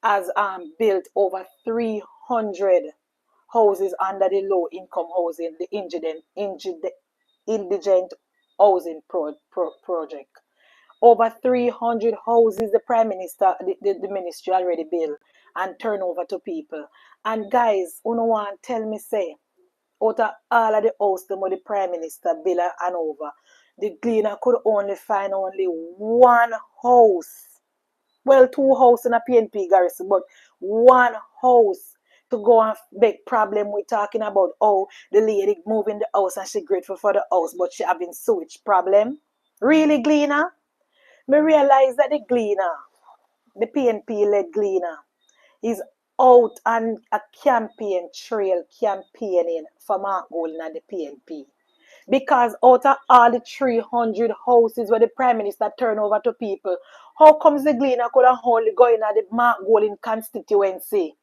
has built over 300 houses under the low income housing, the indigent housing project. Over 300 houses the prime minister, the ministry already built and turn over to people. And guys, who no one tell me say, out of all of the house the prime minister built and over, the Gleaner could only find only one house. Well, two houses in a PNP garrison, but one house to go and make problem. We're talking about, oh, the lady moving the house and she grateful for the house, but she having sewage problem. Really, Gleaner? Me realize that the Gleaner, the PNP led Gleaner, is out on a campaign trail campaigning for Mark Golden and the PNP. Because out of all the 300 houses where the Prime Minister turned over to people, how comes the Gleaner could have only go in at the Mark Golden constituency?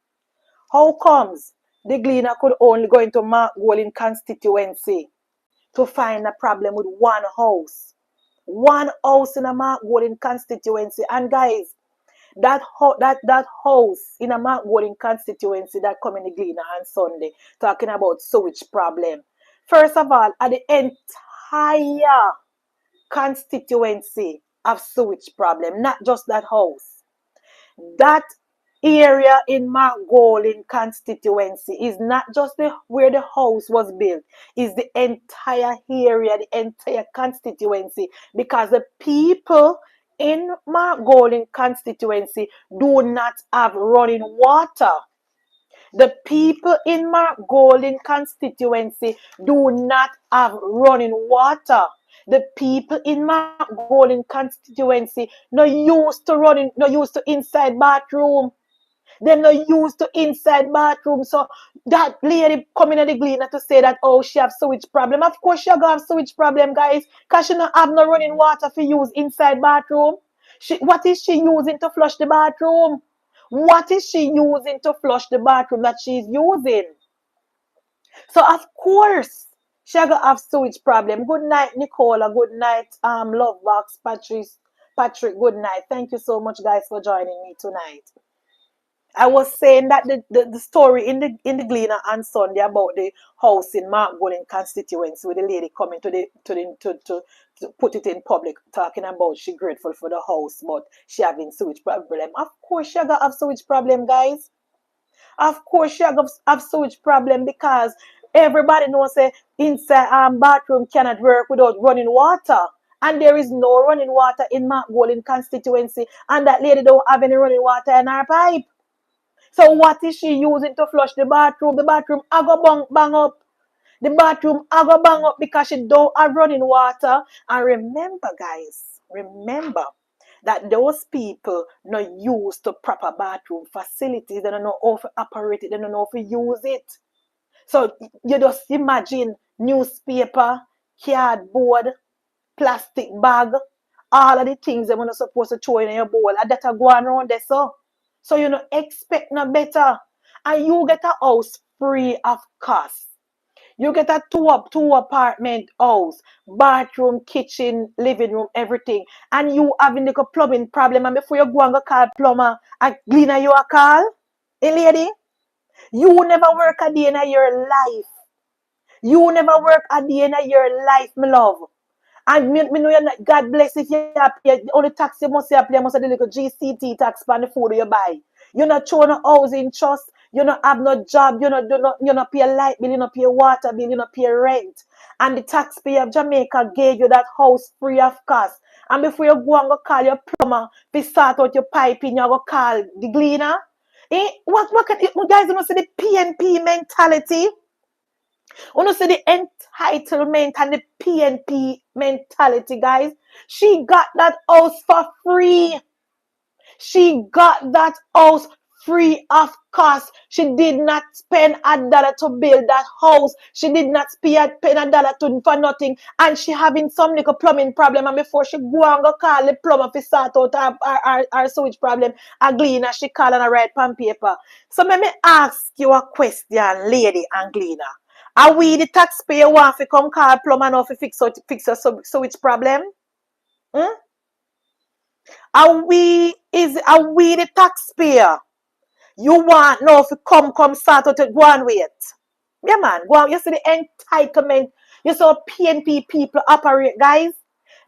How comes the Gleaner could only go into Mark Golden constituency to find a problem with one house? One house in a Mark Golden constituency. And guys, that house in a Mark Golden constituency that come in the Gleaner on Sunday talking about sewage problem. First of all, at the entire constituency of sewage problem, not just that house. That area in Mark Golden constituency is not just where the house was built, is the entire area, the entire constituency, because the people in Mark Golden constituency do not have running water. The people in Mark Golden constituency do not have running water. The people in Mark Golden constituency no used to inside bathroom. Them no used to inside bathroom. So that lady coming at the Gleaner to say that, oh, she have sewage problem. Of course she have sewage problem, guys, because she not have no running water for use inside bathroom. What is she using to flush the bathroom? What is she using to flush the bathroom that she's using? So of course she gonna have sewage problem. Good night, Nicola. Good night, Lovebox, Patrick. Good night. Thank you so much, guys, for joining me tonight. I was saying that the story in the Gleaner on Sunday about the house in Mark Golden constituency with the lady coming to put it in public, talking about she grateful for the house, but she having sewage problem. Of course she gonna have sewage problem, guys. Of course she gonna have sewage problem because everybody knows say inside bathroom cannot work without running water. And there is no running water in Mark Golden constituency, and that lady don't have any running water in her pipe. So what is she using to flush the bathroom? The bathroom I go bang up. The bathroom I go bang up because she don't have running water. And remember, guys, remember that those people not used to proper bathroom facilities. They don't know how to operate it. They don't know how to use it. So you just imagine newspaper, cardboard, plastic bag, all of the things they're not supposed to throw in your bowl. And that are going around there, so you know, expect no better. And you get a house free of cost. You get a two apartment house, bathroom, kitchen, living room, everything. And you having like a plumbing problem. And before you go and go call plumber, a Gleaner you a call? Hey lady, you never work a day in your life. You never work a day in your life, my love. And me know you're not, God bless if you pay only tax you must pay, must have the little GCT tax on the food you buy. You're not showing no housing trust, you not have no job, you not pay a light bill, you not pay water bill, you not pay rent. And the taxpayer of Jamaica gave you that house free of cost. And before you go and go call your plumber to sort out your piping, you go call the Gleaner. What can you guys don't see the PNP mentality? When you see the entitlement and the PNP mentality, guys, she got that house for free. She got that house free of cost. She did not spend $1 to build that house. She did not spend $1 for nothing. And she having some little plumbing problem. And before she go and go call the plumber to sort out her sewage problem, a Gleaner, she call and write pen paper. So let me ask you a question, lady and Gleaner. Are we the taxpayer want to come call plumber now to fix your sewage problem? Hmm? Are we the taxpayer You want now if you come start out to go and wait. Yeah, man. Go on. You see the entitlement. You saw PNP people operate, guys.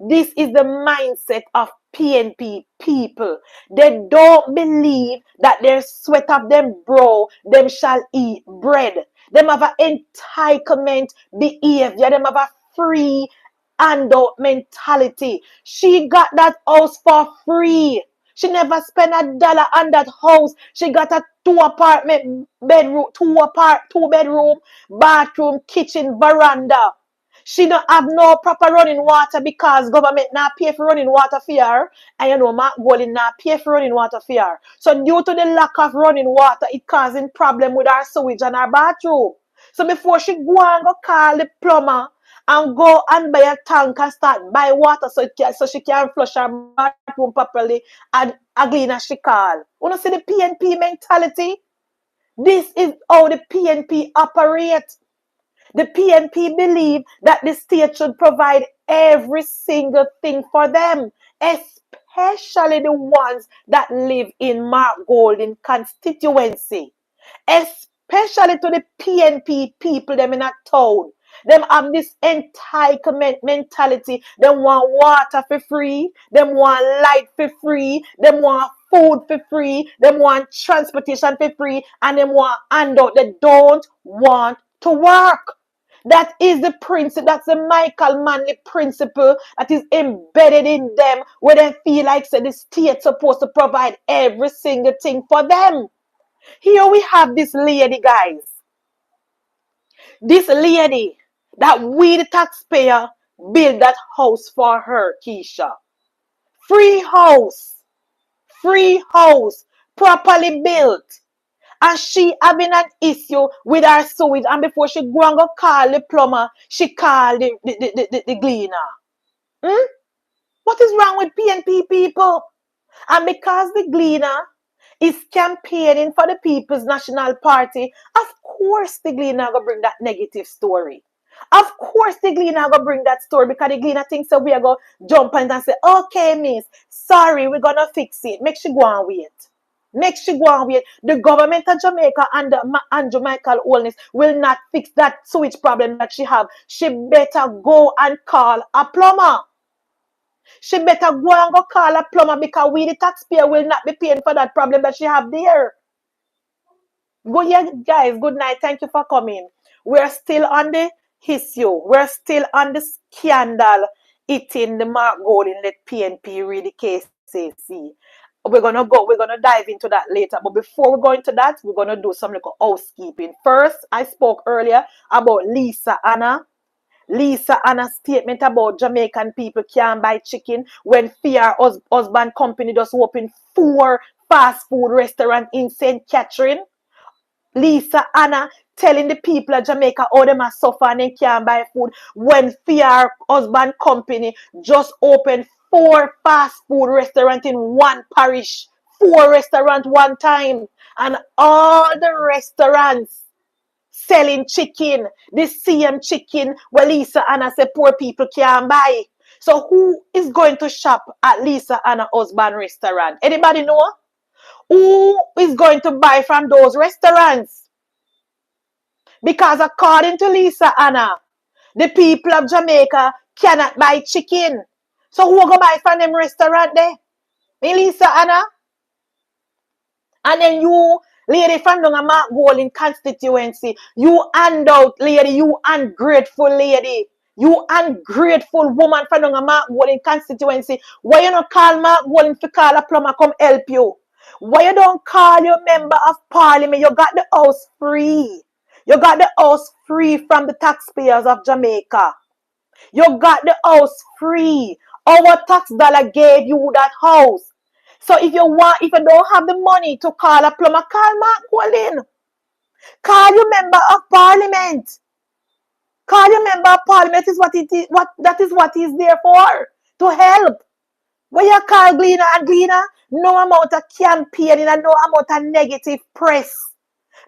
This is the mindset of PNP people. They don't believe that their sweat of them brow, them shall eat bread. Them have an entitlement behavior. Them have a free handout mentality. She got that house for free. She never spent $1 on that house. She got a two bedroom, bathroom, kitchen, veranda. She don't have no proper running water because government not pay for running water for her. And you know, Mark Golding not pay for running water for her. So due to the lack of running water, it causing problem with her sewage and her bathroom. So before she go and go call the plumber and go and buy a tank and start buy water so she can flush her bathroom properly and again as she call. You know, see the PNP mentality? This is how the PNP operate. The PNP believe that the state should provide every single thing for them, especially the ones that live in Mark Golding constituency. Especially to the PNP people them in a town. Them have this entitlement mentality. Them want water for free. Them want light for free. Them want food for free. Them want transportation for free. And them want handout. They don't want to work. That is the principle. That's the Michael Manley principle that is embedded in them, where they feel like so the state's supposed to provide every single thing for them. Here we have this lady, guys. This lady that we, the taxpayer, build that house for her, Keisha. Free house. Free house. Properly built. And she having an issue with her sewage. And before she go and go call the plumber, she called the cleaner. What is wrong with PNP people? And because the Gleaner is campaigning for the People's National Party, of course the Gleaner going to bring that negative story. Of course the Gleaner going to bring that story because the Gleaner thinks that we are going to jump in and say, okay, miss, sorry, we're going to fix it. Make she go and wait. Make she go and wait. The government of Jamaica and Andrew Michael Holness will not fix that sewage problem that she have. She better go and call a plumber. She better go and go call a plumber because we, the taxpayer, will not be paying for that problem that she have there. Go here, guys. Good night. Thank you for coming. We're still on the issue. We're still on the scandal eating the Mark Golding let PNP read the KCC. We're gonna dive into that later. But before we go into that, we're gonna do some little housekeeping. First, I spoke earlier about Lisa Anna's statement about Jamaican people can't buy chicken when fear husband company just opened 4 fast food restaurants in St. Catherine. Lisa Anna telling the people of Jamaica how they must suffer and they can't buy food when fear husband company just opened 4 fast food restaurants in one parish. 4 restaurants one time. And all the restaurants selling chicken, the same chicken where Lisa Anna said poor people can't buy. So who is going to shop at Lisa Anna husband restaurant? Anybody know? Who is going to buy from those restaurants? Because according to Lisa Anna, the people of Jamaica cannot buy chicken. So who going to buy from them restaurant there? Me, Lisa Anna? And then you, lady from the Mark Golding constituency, you handout lady, you ungrateful lady. You ungrateful woman from the Mark Golding constituency. Why you not call Mark Golding to call a plumber come help you? Why you don't call your member of parliament? You got the house free. You got the house free from the taxpayers of Jamaica. You got the house free. Our tax dollar gave you that house. So if you don't have the money to call a plumber, call Mark Golding. Call your member of parliament. Call your member of parliament is what it is. That is what he's there for. To help. When you call Gleaner and Gleaner, no amount of campaigning and no amount of negative press,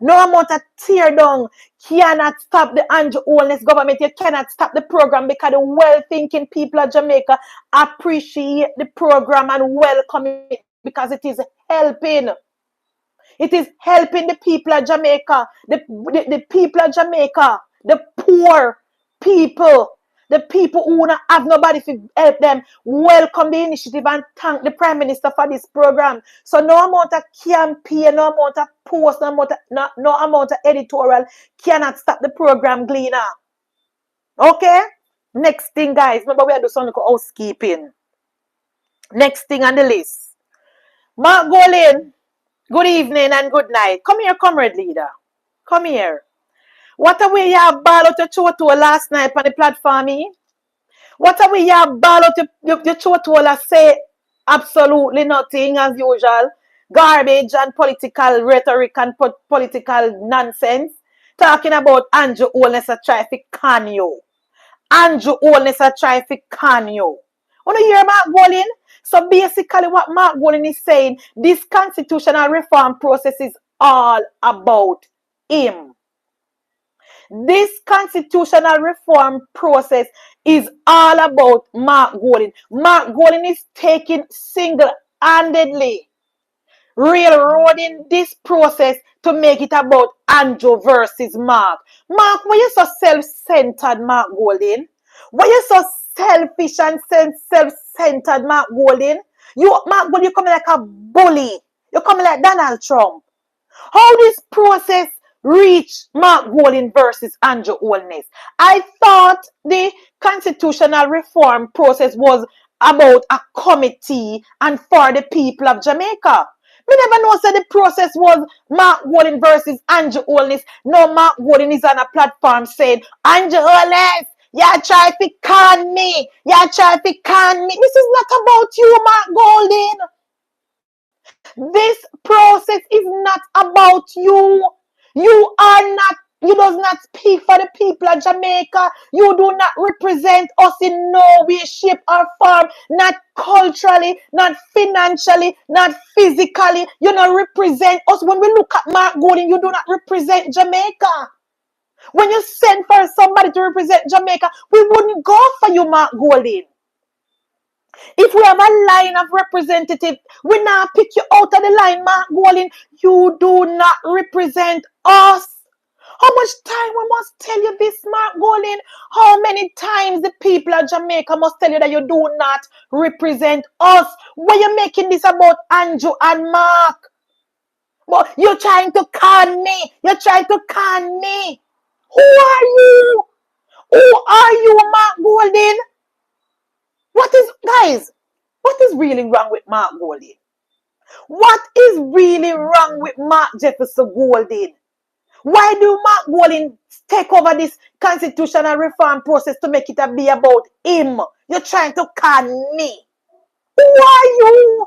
no amount of tear down cannot stop the Andrew Holness government. You cannot stop the program because the well-thinking people of Jamaica appreciate the program and welcome it because it is helping. It is helping the people of Jamaica, the people of Jamaica, the poor people, the people who don't have nobody to help them. Welcome the initiative and thank the Prime Minister for this program. So no amount of campaign, no amount of post, no amount of editorial cannot stop the program, Gleaner. Okay? Next thing, guys. Remember, we are doing something called housekeeping. Next thing on the list. Mark Golin, good evening and good night. Come here, comrade leader. Come here. What are we have ball out your to last night on the platform? What are we have ball out your to say absolutely nothing as usual? Garbage and political rhetoric and political nonsense. Talking about Andrew Holness a try to con you. Andrew Holness a try to con you. Want to hear Mark Golin? So basically what Mark Golin is saying, this constitutional reform process is all about him. This constitutional reform process is all about Mark Golin. Mark Golin is taking single-handedly railroading this process to make it about Andrew versus Mark. Mark, why you so self-centered, Mark Golin? Why you so selfish and self-centered, Mark Golin? Mark Golin, you coming like a bully. You coming like Donald Trump. How this process reach Mark Golin versus Andrew Holness? I thought the constitutional reform process was about a committee and for the people of Jamaica. We never know so the process was Mark Golin versus Andrew Holness. No, Mark Golin is on a platform saying, Andrew Holness, you try to con me. You try to con me. This is not about you, Mark Golin. This process is not about you. You does not speak for the people of Jamaica. You do not represent us in no way, shape, or form. Not culturally, not financially, not physically. You don't represent us. When we look at Mark Golin, you do not represent Jamaica. When you send for somebody to represent Jamaica, we wouldn't go for you, Mark Golin. If we have a line of representatives, we now pick you out of the line, Mark Golin. You do not represent us. How much time we must tell you this, Mark Golin? How many times the people of Jamaica must tell you that you do not represent us? Why are you making this about Andrew and Mark? But you're trying to con me. You're trying to con me. Who are you? Who are you, Mark Golin? Guys, what is really wrong with Mark Golin? What is really wrong with Mark Jefferson Golden? Why do Mark Golin take over this constitutional reform process to make it be about him? You're trying to con me. Who are you?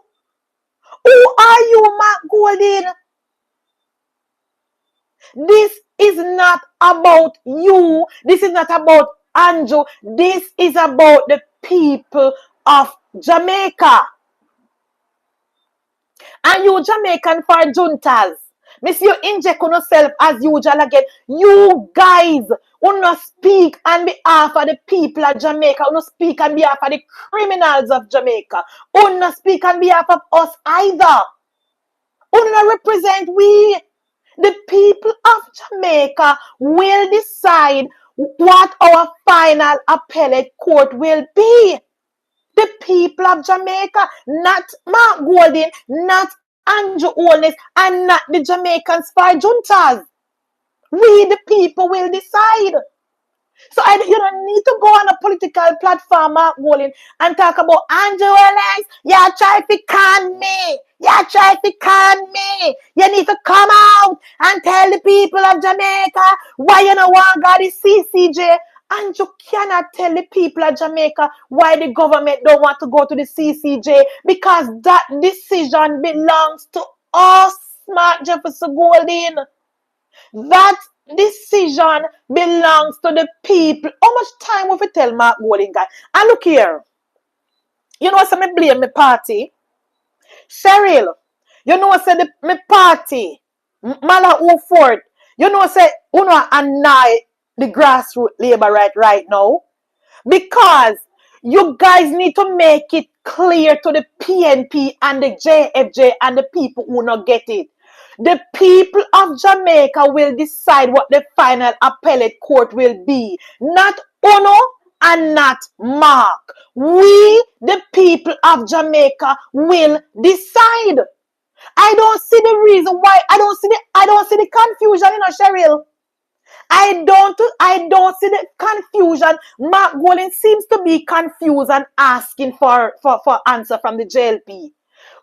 Who are you, Mark Golin? This is not about you. This is not about Andrew. This is about the people of Jamaica. And you Jamaican for juntas. Miss you inject on yourself as usual again. You guys will not speak on behalf of the people of Jamaica. Will not speak on behalf of the criminals of Jamaica. Will not speak on behalf of us either. Will not represent we. The people of Jamaica will decide what our final appellate court will be. The people of Jamaica, not Mark Golin, not Andrew Holness, and not the Jamaicans for juntas. We, the people, will decide. So you don't need to go on a political platform, Mark Golin, and talk about Andrew Holness. You try to con me. You try to con me. You need to come out and tell the people of Jamaica why you don't want God is CCJ. And you cannot tell the people of Jamaica why the government don't want to go to the CCJ, because that decision belongs to us, Mark Jefferson Golden. That decision belongs to the people. How much time will we tell Mark Golden, guy? And look here. You know what I blame my party? Cheryl, you know what my party? Mala Ford, you know say uno annoy the grassroots labor right now, because you guys need to make it clear to the PNP and the JFJ and the people who not get it. The people of Jamaica will decide what the final appellate court will be. Not Uno and not Mark. We, the people of Jamaica, will decide. I don't see the reason why. I don't see the confusion, Cheryl. I don't see the confusion. Mark Golding seems to be confused and asking for answer from the JLP.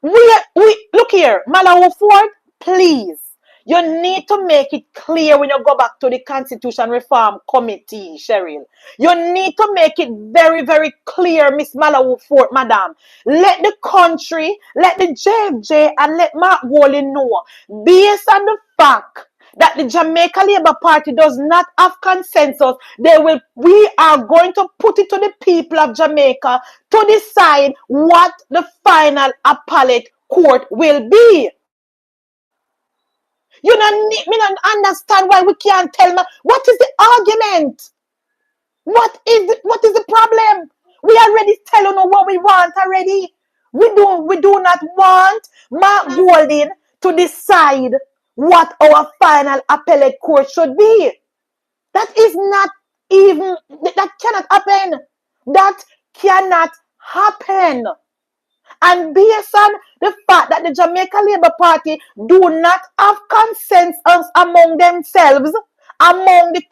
We look here, Malawi Ford, please. You need to make it clear when you go back to the Constitution Reform Committee, Cheryl. You need to make it very, very clear, Miss Malawi Ford, madam. Let the country, let the JFJ, and let Mark Golding know, based on the fact that the Jamaica Labour Party does not have consensus, we are going to put it to the people of Jamaica to decide what the final appellate court will be. You don't understand why we can't tell me what is the argument. What is the problem? We already tell you what we want already. We do not want Mark Golding to decide what our final appellate court should be. That is not even, that cannot happen. That cannot happen. And based on the fact that the Jamaica Labour Party do not have consensus among themselves, among the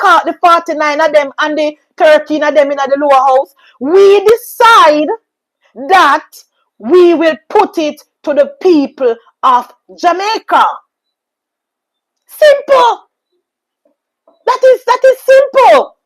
49 of them and the 13 of them in the lower house, we decide that we will put it to the people of Jamaica. Simple. That is simple.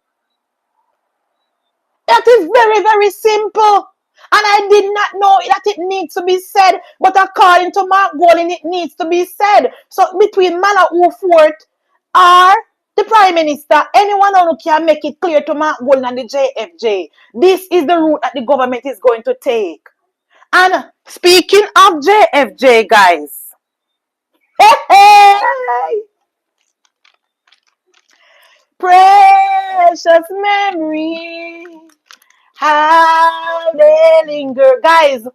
That is very, very simple. And I did not know that it needs to be said, but according to Mark Golding, it needs to be said. So between Malawi Fort or the Prime Minister, anyone who can make it clear to Mark Golding and the JFJ, this is the route that the government is going to take. And speaking of JFJ, guys, hey, precious memory, how they linger. Guys,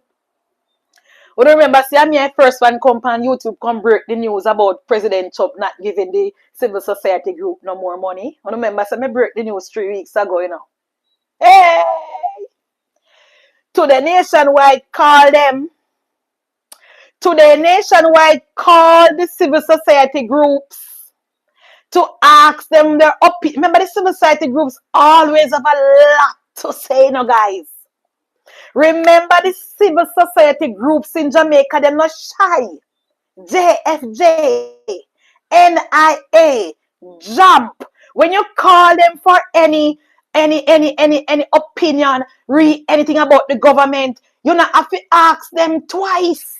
we don't remember, see, I'm here first one come on YouTube, come break the news about President Trump not giving the civil society group no more money. I remember, so I break the news 3 weeks ago, Hey! To the nationwide call them. To the nationwide call the civil society groups to ask them their opinion. Remember, the civil society groups always have a lot to say, guys. Remember, the civil society groups in Jamaica, they're not shy. JFJ, NIA, JUMP. When you call them for any opinion, read anything about the government, you not have to ask them twice.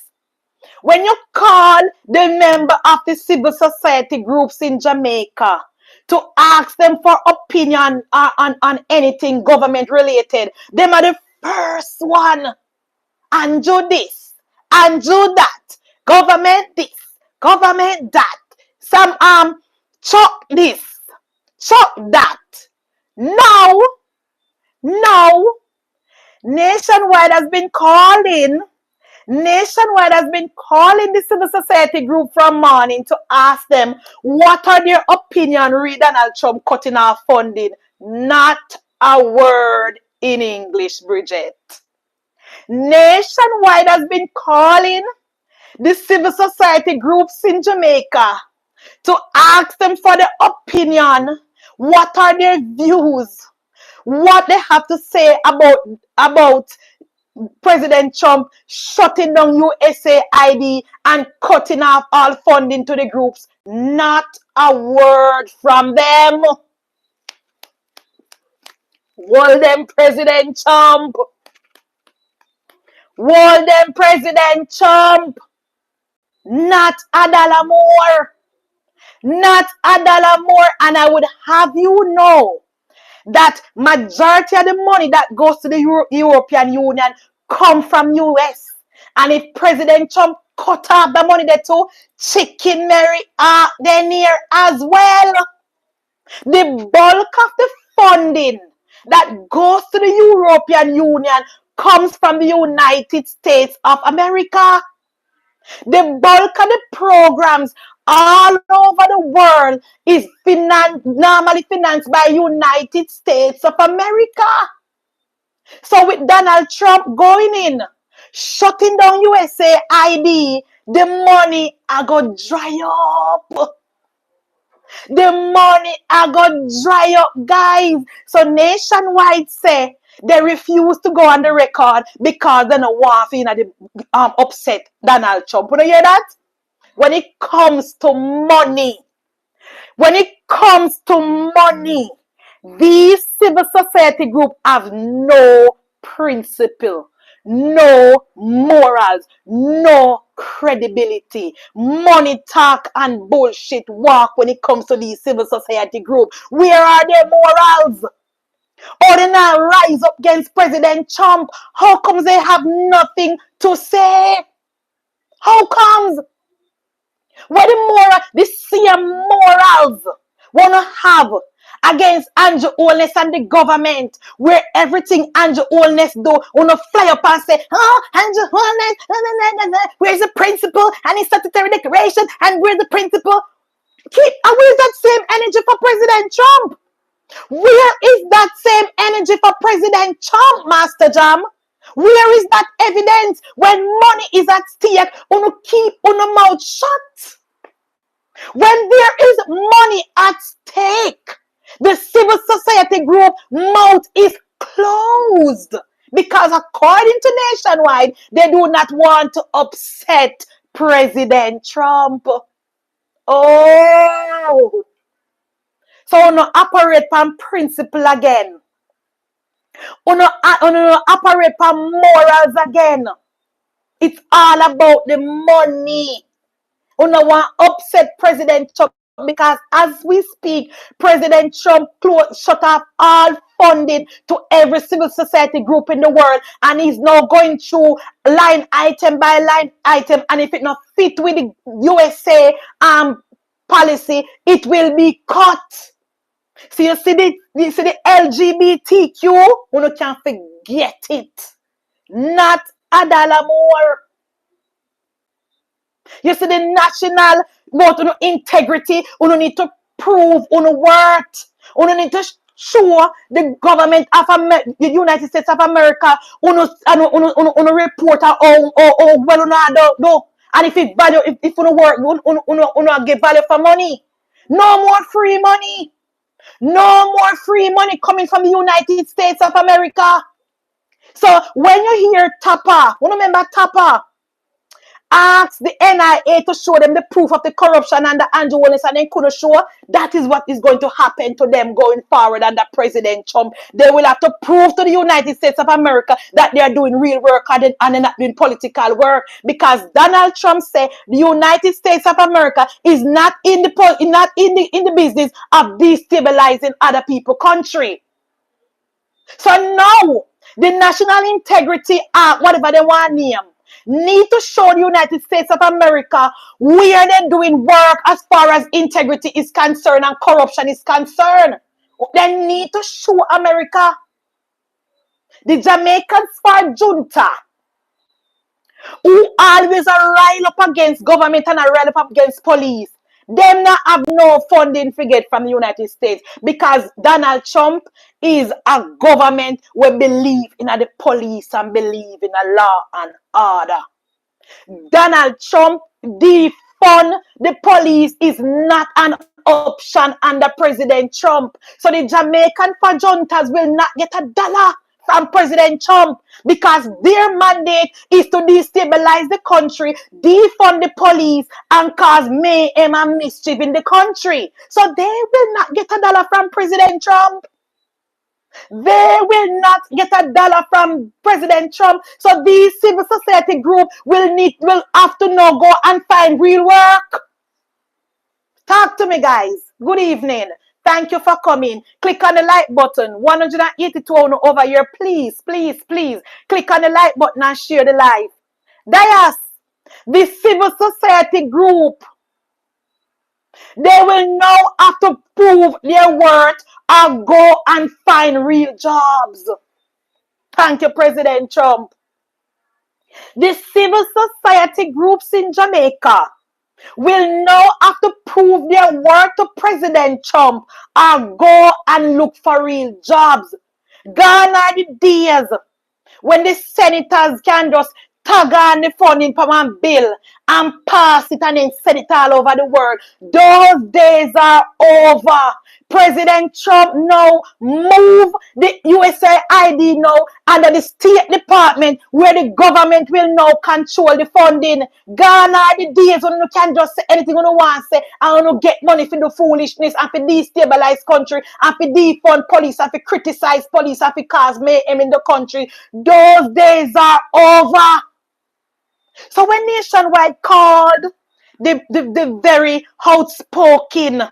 When you call the member of the civil society groups in Jamaica to ask them for opinion on anything government related, them are the first one. And do this, and do that. Government this, government that. Some chuck this, chuck that. Now, Nationwide has been calling the civil society group from morning to ask them what are their opinion re Donald Trump cutting off funding. Not a word in English, Bridget. Nationwide has been calling the civil society groups in Jamaica to ask them for their opinion. What are their views? What they have to say about President Trump shutting down USAID and cutting off all funding to the groups. Not a word from them. Hold them, President Trump. Hold them, President Trump. Not a dollar more. Not a dollar more. And I would have you know that majority of the money that goes to the European Union come from US. And if President Trump cut off the money there too, Chicken Mary are there near as well. The bulk of the funding that goes to the European Union comes from the United States of America. The bulk of the programs all over the world is normally financed by United States of America. So with Donald Trump going in, shutting down USA ID, the money are going to dry up. The money are going to dry up, guys. So Nationwide say they refuse to go on the record because they don't want to upset Donald Trump. You hear that? When it comes to money, when it comes to money, these civil society groups have no principle, no morals, no credibility. Money talk and bullshit walk when it comes to these civil society groups. Where are their morals? Or they now rise up against President Trump. How comes they have nothing to say? How comes? What the same morals wanna have against Andrew Holness and the government, where everything Andrew Holness do, wanna fly up and say, oh, Andrew Holness, where's the principle and his statutory declaration, and where's the principle? Where's that same energy for President Trump? Where is that same energy for President Trump, Master Jam? Where is that evidence when money is at stake? Wanna keep on mouth shut? When there is money at stake, the civil society group mouth is closed because according to Nationwide, they do not want to upset President Trump. Oh, so no operate on principle again. No operate on morals again. It's all about the money. We don't want to upset President Trump because as we speak, President Trump shut off all funding to every civil society group in the world, and he's now going through line item by line item, and if it not fit with the USA policy, it will be cut. So you see the LGBTQ, we can't forget it. Not a dollar more. You see the national about integrity, you need to prove worth. You need to show the government of the United States of America report how well you do. And if it value, if you work, you give value for money. No more free money. No more free money coming from the United States of America. So when you hear Tapa, you remember Tapa? Ask the NIA to show them the proof of the corruption and the Andrew Holness, and they couldn't show. That is what is going to happen to them going forward under President Trump. They will have to prove to the United States of America that they are doing real work and they're not doing political work, because Donald Trump said the United States of America is not in the business of destabilizing other people's country. So now the National Integrity Act, whatever they want to name, need to show the United States of America where they're doing work as far as integrity is concerned and corruption is concerned. They need to show America. The Jamaicans for junta, who always are rile up against government and are rile up against police, them not have no funding to get from the United States, because Donald Trump is a government who believe in the police and believe in a law and order. Donald Trump defund the police is not an option under President Trump. So the Jamaican for juntas will not get a dollar from President Trump, because their mandate is to destabilize the country, defund the police, and cause mayhem and mischief in the country. So they will not get a dollar from President Trump. They will not get a dollar from President Trump. So these civil society groups will have to now go and find real work. Talk to me, guys. Good evening. Thank you for coming. Click on the like button. 182 over here. Please, please, please. Click on the like button and share the live. Dias, the civil society group, they will now have to prove their worth and go and find real jobs. Thank you, President Trump. The civil society groups in Jamaica, will now have to prove their worth to President Trump or go and look for real jobs. Gone are the days when the senators can just tag on the funding for one bill and pass it and then send it all over the world. Those days are over. President Trump now move the USAID now under the State Department where the government will now control the funding. Gone are the days when you can just say anything you want to say and you get money for the foolishness and for destabilize country and for defund police and for criticize police and for cause mayhem in the country. Those days are over. So when Nationwide called the very outspoken,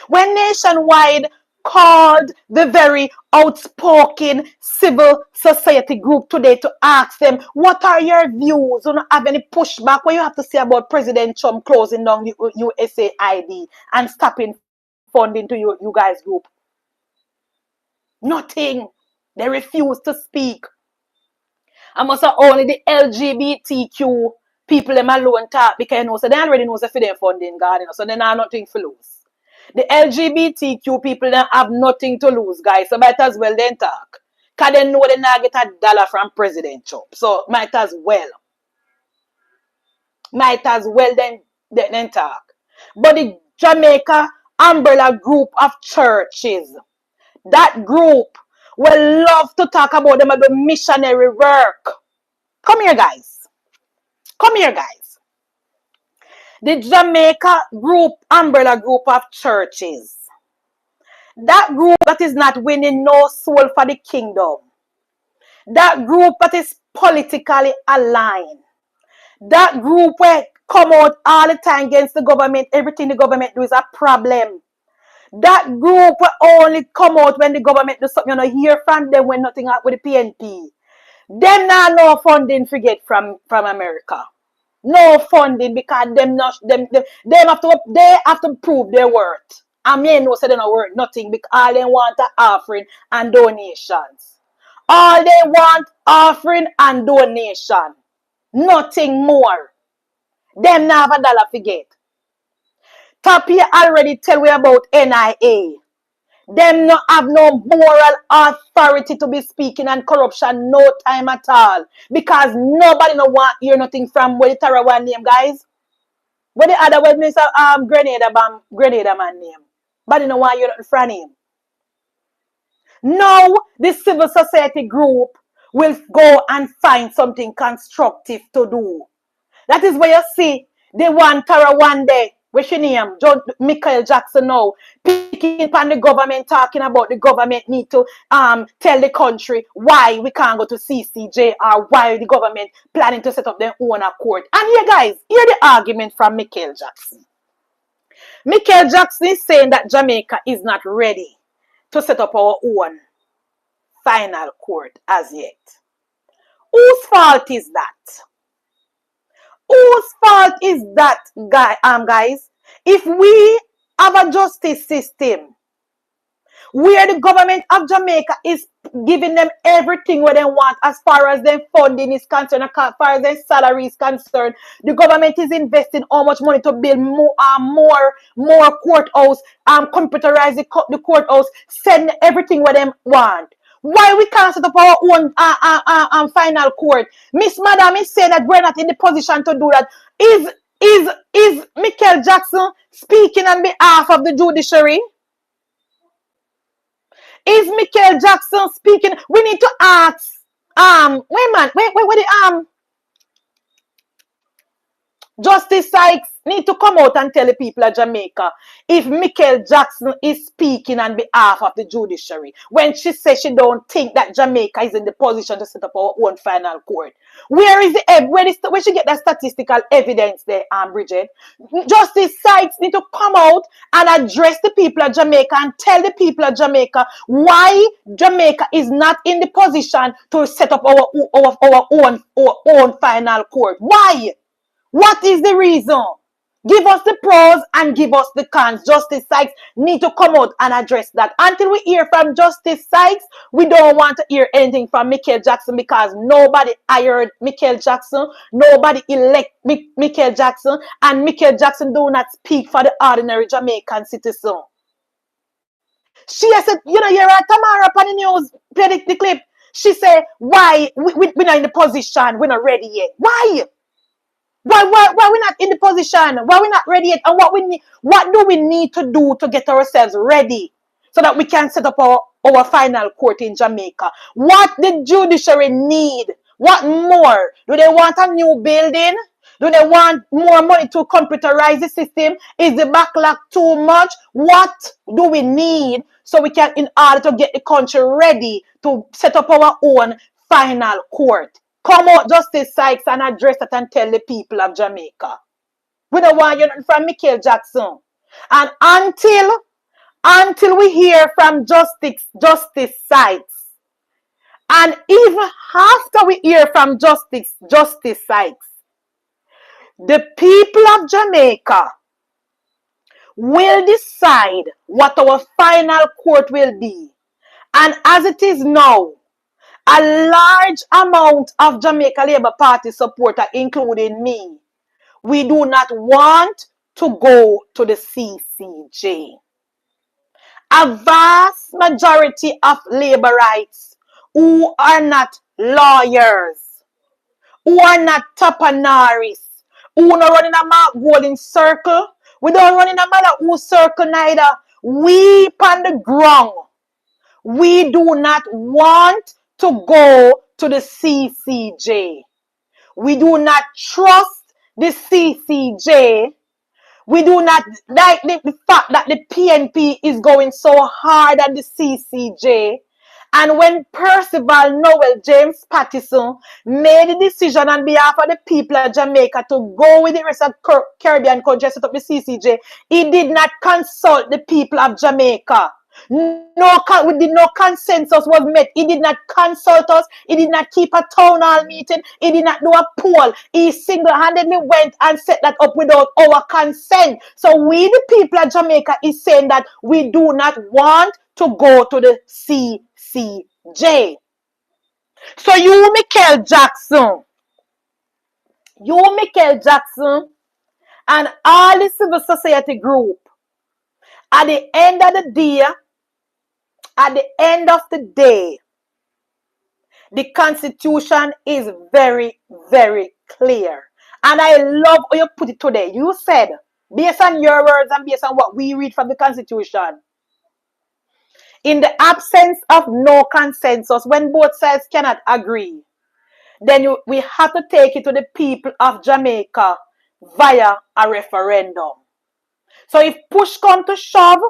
when Nationwide called the very outspoken civil society group today to ask them, what are your views? You don't have any pushback? What you have to say about President Trump closing down the USAID and stopping funding to you guys group? Nothing. They refuse to speak. I must have only the LGBTQ people them alone talk because you know, so they already know if they're funding God, you know, so they have nothing to lose. The LGBTQ people don't have nothing to lose, guys, so might as well then talk. Because they know they not get $1 from President Trump. So might as well. Might as well then talk. But the Jamaica umbrella group of churches, that group will love to talk about them about the missionary work. Come here, guys. Come here, guys. The Jamaica group, umbrella group of churches. That group that is not winning no soul for the kingdom. That group that is politically aligned. That group where come out all the time against the government. Everything the government do is a problem. That group will only come out when the government do something. You know, hear from them when nothing happen with the PNP. Them not no funding to get from America. No funding because them have to prove their worth. I mean, no say they not worth nothing because all they want are offering and donations. All they want offering and donation. Nothing more. Them not have $1 to get. Tapi already tell we about NIA. Them not have no moral authority to be speaking on corruption no time at all. Because nobody no want hear nothing from where the Tarawan name, guys. Where the other was Mr. Grenada man name. But no want hear nothing from him. Now the civil society group will go and find something constructive to do. That is where you see the one Tarawan day. What's your name? John Michael Jackson now picking upon the government, talking about the government need to tell the country why we can't go to CCJ or why the government planning to set up their own court. And here, guys, hear the argument from Michael Jackson. Michael Jackson is saying that Jamaica is not ready to set up our own final court as yet. Whose fault is that? Whose fault is that, guys? If we have a justice system where the government of Jamaica is giving them everything what they want as far as their funding is concerned, as far as their salary is concerned, the government is investing how much money to build more courthouse, computerize the courthouse, send everything what they want. Why we can't set up our own final court? Miss Madam is saying that we're not in the position to do that. Is Michael Jackson speaking on behalf of the judiciary? Is Michael Jackson speaking? We need to ask. Wait, the Justice Sykes need to come out and tell the people of Jamaica if Michael Jackson is speaking on behalf of the judiciary when she says she don't think that Jamaica is in the position to set up our own final court. Where is where she get that statistical evidence there, Bridget? Justice Sykes need to come out and address the people of Jamaica and tell the people of Jamaica why Jamaica is not in the position to set up our own final court. Why? What is the reason? Give us the pros and give us the cons. Justice Sykes need to come out and address that. Until we hear from Justice Sykes, we don't want to hear anything from Michael Jackson, because nobody hired Michael Jackson. Nobody elect Michael Jackson. And Michael Jackson do not speak for the ordinary Jamaican citizen. She said, you're right, Tamara, up on the news, play the clip. She said, why? We're not in the position. We're not ready yet. Why? Why we not in the position? Why we not ready yet? And what do we need to do to get ourselves ready so that we can set up our final court in Jamaica? What the judiciary need? What more? Do they want a new building? Do they want more money to computerize the system? Is the backlog too much? What do we need so we can, in order to get the country ready to set up our own final court? Come out, Justice Sykes, and address it and tell the people of Jamaica. We don't want you from Michael Jackson. And until we hear from Justice Sykes, and even after we hear from Justice Sykes, the people of Jamaica will decide what our final court will be. And as it is now, a large amount of Jamaica Labour Party supporters, including me, we do not want to go to the CCJ. A vast majority of Labourites who are not lawyers, who are not tapanarists, who not running a Mark Golden circle, we don't run in a matter who circle neither. We on the ground, we do not want to go to the CCJ. We do not trust the CCJ. We do not like the fact that the PNP is going so hard at the CCJ. And when Percival Noel James Pattison made the decision on behalf of the people of Jamaica to go with the rest of Caribbean countries to set up the CCJ, he did not consult the people of Jamaica. No consensus was met. He did not consult us. He did not keep a town hall meeting. He did not do a poll. He single-handedly went and set that up without our consent. So we, the people of Jamaica, is saying that we do not want to go to the CCJ. So you, Michael Jackson, and all the civil society group, at the end of the day, the Constitution is very, very clear. And I love how you put it today. You said, based on your words and based on what we read from the Constitution, in the absence of no consensus, when both sides cannot agree, then we have to take it to the people of Jamaica via a referendum. So if push comes to shove,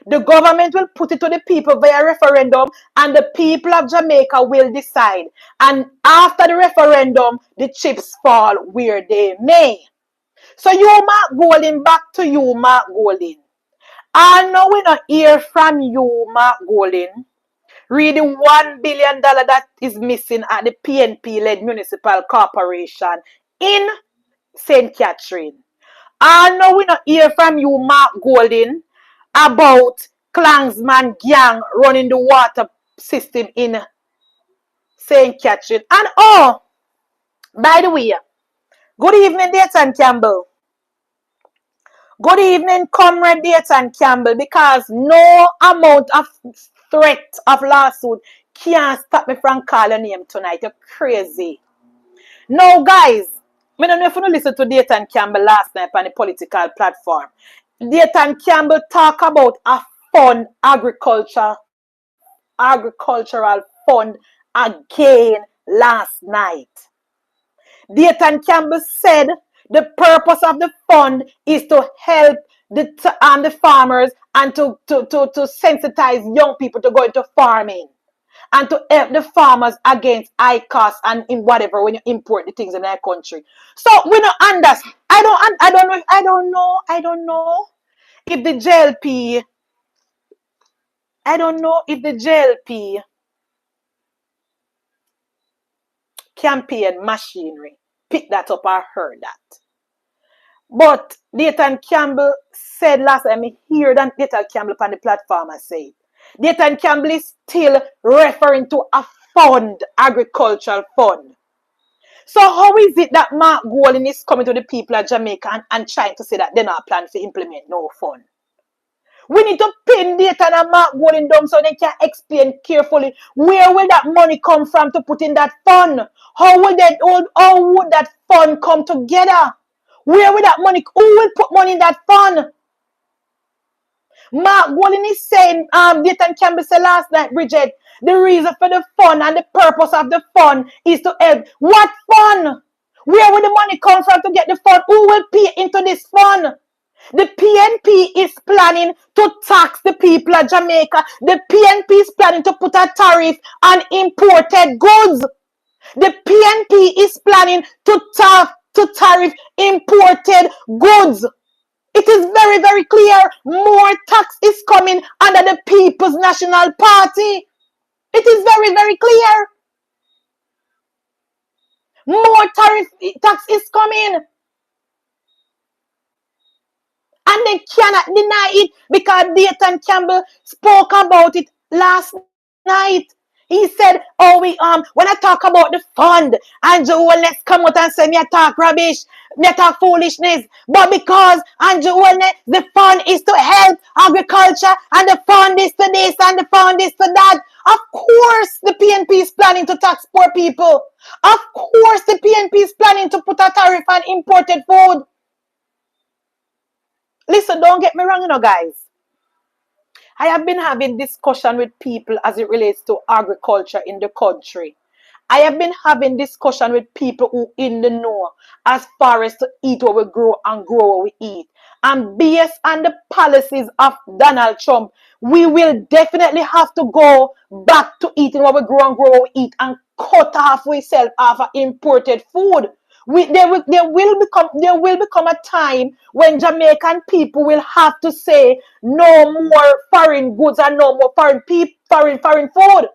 the government will put it to the people via referendum, and the people of Jamaica will decide. And after the referendum, the chips fall where they may. So you, Mark Golden, back to you, Mark Golden. I know we not hear from you, Mark Golden. Read the $1 billion that is missing at the PNP-led municipal corporation in St. Catherine. I know we not hear from you, Mark Golden, about Klansman gang running the water system in St. Catherine. And by the way, good evening, Dayton Campbell. Good evening, Comrade Dayton Campbell, because no amount of threat of lawsuit can't stop me from calling him tonight. You're crazy. No, guys, I don't know if you listen to Dayton Campbell last night on the political platform. Dayton Campbell talk about a fund, agricultural fund again last night. Dayton Campbell said the purpose of the fund is to help the farmers and to sensitize young people to go into farming and to help the farmers against high costs and in whatever when you import the things in their country. So we don't understand. I don't know if the JLP. I don't know if the JLP campaign machinery picked that up or heard that. But Nathan Campbell said last time, I hear that Nathan Campbell on the platform I say. Nathan Campbell is still referring to a fund, agricultural fund. So how is it that Mark Golding is coming to the people of Jamaica and trying to say that they're not planning to implement no fund? We need to pin Nathan and Mark Golding down so they can explain carefully where will that money come from to put in that fund? How would that fund come together? Where will that money? Who will put money in that fund? Mark Golding is saying, Nathan Campbell said last night, Bridget, the reason for the fund and the purpose of the fund is to help. What fund? Where will the money come from to get the fund? Who will pay into this fund? The PNP is planning to tax the people of Jamaica. The PNP is planning to put a tariff on imported goods. The PNP is planning to tariff imported goods. It is very, very clear. More tax is coming under the People's National Party. It is very, very clear. More tax is coming. And they cannot deny it because Nathan Campbell spoke about it last night. He said, when I talk about the fund, Andrew Wellness come out and say me I talk rubbish, me I talk foolishness. But because Andrew Wellness, the fund is to help agriculture, and the fund is to this, and the fund is to that. Of course, the PNP is planning to tax poor people. Of course, the PNP is planning to put a tariff on imported food. Listen, don't get me wrong, guys. I have been having discussion with people as it relates to agriculture in the country. I have been having discussion with people who in the know as far as to eat what we grow and grow what we eat. And based on the policies of Donald Trump, we will definitely have to go back to eating what we grow and grow what we eat and cut off ourselves off of imported food. There will become a time when Jamaican people will have to say no more foreign goods and no more foreign food.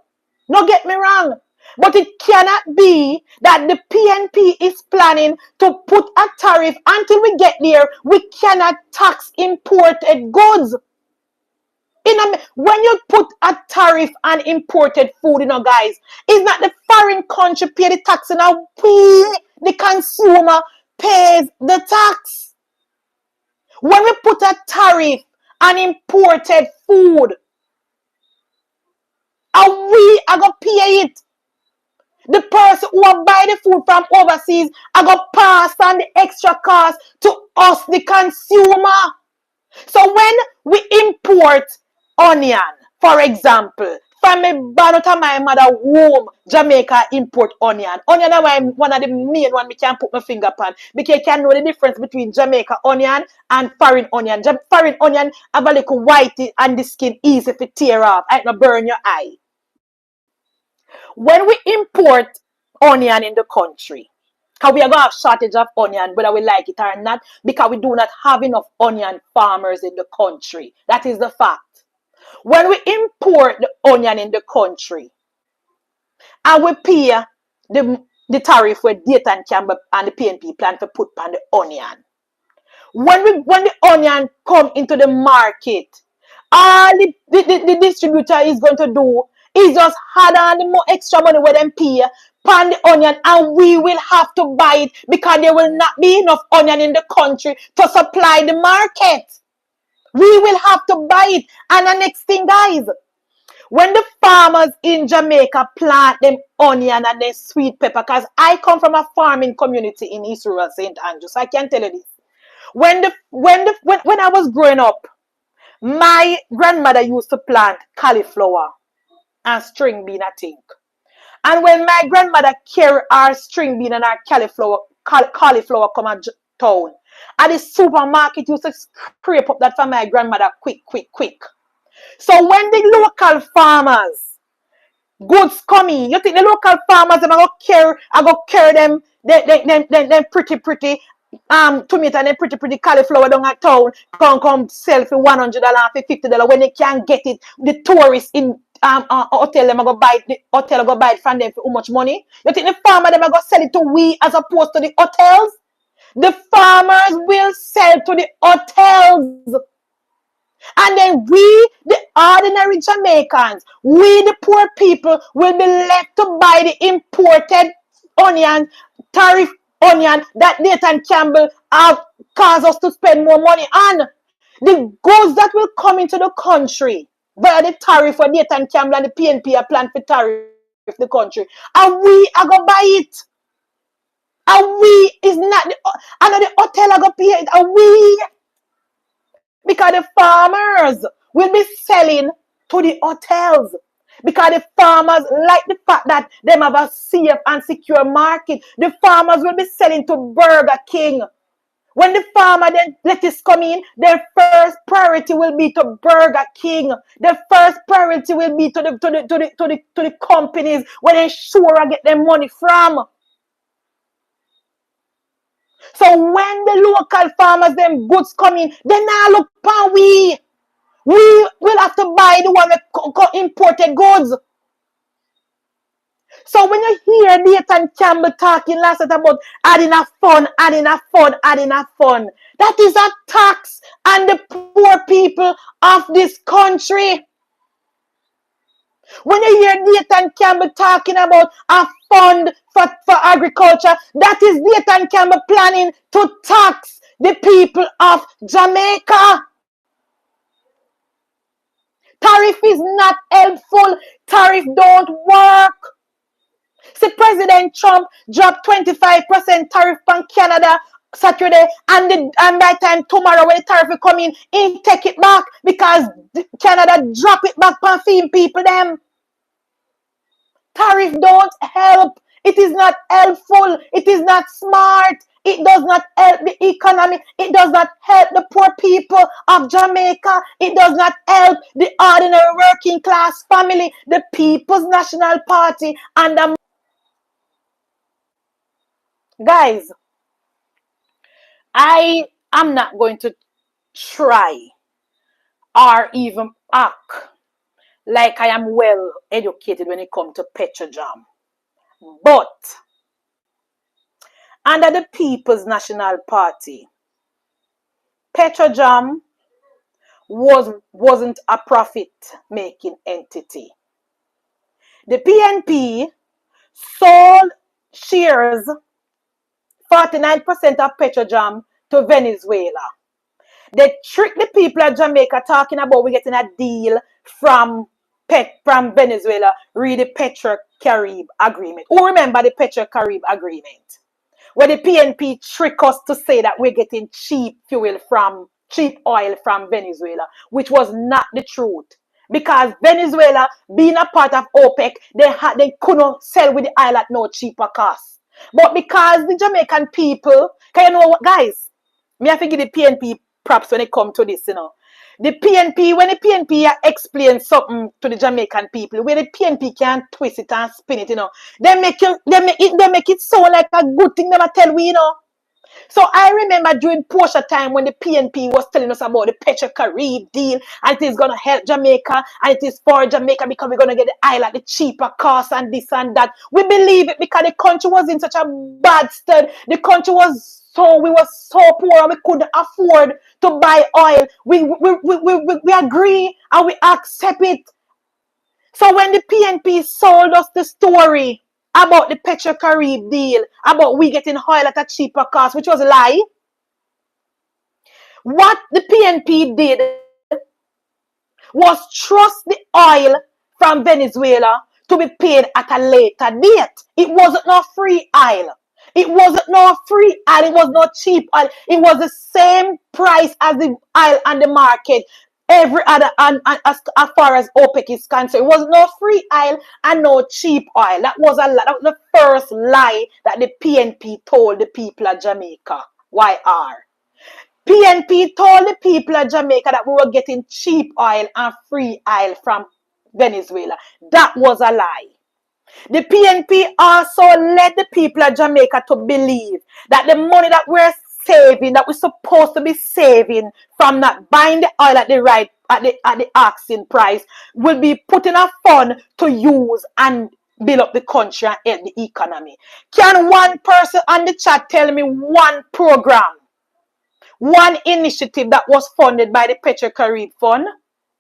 Don't get me wrong. But it cannot be that the PNP is planning to put a tariff until we get there. We cannot tax imported goods. When you put a tariff on imported food, guys, it's not the foreign country pay the tax, we, the consumer, pays the tax. When we put a tariff on imported food, and we are going to pay it. The person who will buy the food from overseas are going to pass on the extra cost to us, the consumer. So when we import onion, for example, from my mother womb, Jamaica import onion. Onion is one of the main one we can put my finger on because you can know the difference between Jamaica onion and foreign onion. Foreign onion have a little white and the skin easy to tear off. I don't burn your eye. When we import onion in the country, because we are going to have shortage of onion, whether we like it or not, because we do not have enough onion farmers in the country. That is the fact. When we import the onion in the country, and we pay the tariff with Nathan Campbell and the PNP plan to put on the onion. When the onion come into the market, all the distributor is going to do is just add on the more extra money with them pay pan the onion, and we will have to buy it because there will not be enough onion in the country to supply the market. We will have to buy it. And the next thing, guys, when the farmers in Jamaica plant them onion and then sweet pepper, because I come from a farming community in East Rural St. Andrews, so I can tell you this. When I was growing up, my grandmother used to plant cauliflower and string bean, I think. And when my grandmother carried our string bean and our cauliflower come to town, at the supermarket used to scrape up that for my grandmother quick. So when the local farmers goods come in, you think the local farmers are going to carry them pretty tomato and then pretty cauliflower down at town, come sell for $100 for $50 when they can't get it. The tourists in hotel them are going to buy it, the hotel are going to buy it from them for how much money? You think the farmer them are going to sell it to we as opposed to the hotels? The farmers will sell to the hotels. And then we, the ordinary Jamaicans, we, the poor people, will be left to buy the imported onion, tariff onion that Nathan Campbell have caused us to spend more money on. The goods that will come into the country via the tariff for Nathan Campbell and the PNP are planned for tariff the country. And we are going to buy it. And we is not the, and the hotel are going to pay it. And we, because the farmers will be selling to the hotels. Because the farmers like the fact that they have a safe and secure market. The farmers will be selling to Burger King. When the farmer then lettuce come in, their first priority will be to Burger King. The first priority will be to the companies where they sure I get their money from. So when the local farmers, them goods come in, they now look for we. We will have to buy the one with imported goods. So when you hear Nathan Campbell talking last night about adding a fund, that is a tax on the poor people of this country. When you hear Nathan Campbell talking about a fund for agriculture, that is Nathan Campbell planning to tax the people of Jamaica. Tariff is not helpful. Tariff don't work. See, President Trump dropped 25% tariff on Canada Saturday, and by the time tomorrow when the tariff will come in, he take it back because Canada drop it back on feeding people them. Tariff don't help. It is not helpful. It is not smart. It does not help the economy. It does not help the poor people of Jamaica. It does not help the ordinary working class family, the People's National Party, and the guys. I am not going to try or even act like I am well educated when it comes to PetroJam. But under the People's National Party, PetroJam wasn't a profit-making entity. The PNP sold shares, 49% of PetroJam, to Venezuela. They tricked the people of Jamaica talking about we getting a deal from Venezuela. Read the PetroCaribe agreement. Who remember the PetroCaribe agreement? Where the PNP trick us to say that we're getting cheap oil from Venezuela, which was not the truth. Because Venezuela, being a part of OPEC, they couldn't sell with the oil at no cheaper cost. But because the Jamaican people, can you know what, guys? Me have to give the PNP props when it come to this, you know. The PNP, when the PNP explains something to the Jamaican people, where the PNP can twist it and spin it, you know, they make it sound like a good thing never tell we, you know. So I remember during Portia time when the PNP was telling us about the PetroCaribe deal, and it is going to help Jamaica, and it is for Jamaica because we're going to get the oil at the cheaper cost and this and that. We believe it because the country was in such a bad state. The country was we were so poor and we couldn't afford to buy oil. We agree and we accept it. So when the PNP sold us the story about the PetroCaribe deal, about we getting oil at a cheaper cost, which was a lie, what the PNP did was trust the oil from Venezuela to be paid at a later date. It wasn't no free oil. It wasn't no free oil. It was no cheap oil. It was the same price as the oil on the market. Every other, and as far as OPEC is concerned, it was no free oil and no cheap oil. That was the first lie that the PNP told the people of Jamaica. YR. PNP told the people of Jamaica that we were getting cheap oil and free oil from Venezuela. That was a lie. The PNP also led the people of Jamaica to believe that the money that we're saving, that we're supposed to be saving from not buying the oil at the asking price, will be put in a fund to use and build up the country and help the economy. Can one person on the chat tell me one program, one initiative that was funded by the PetroJam Fund?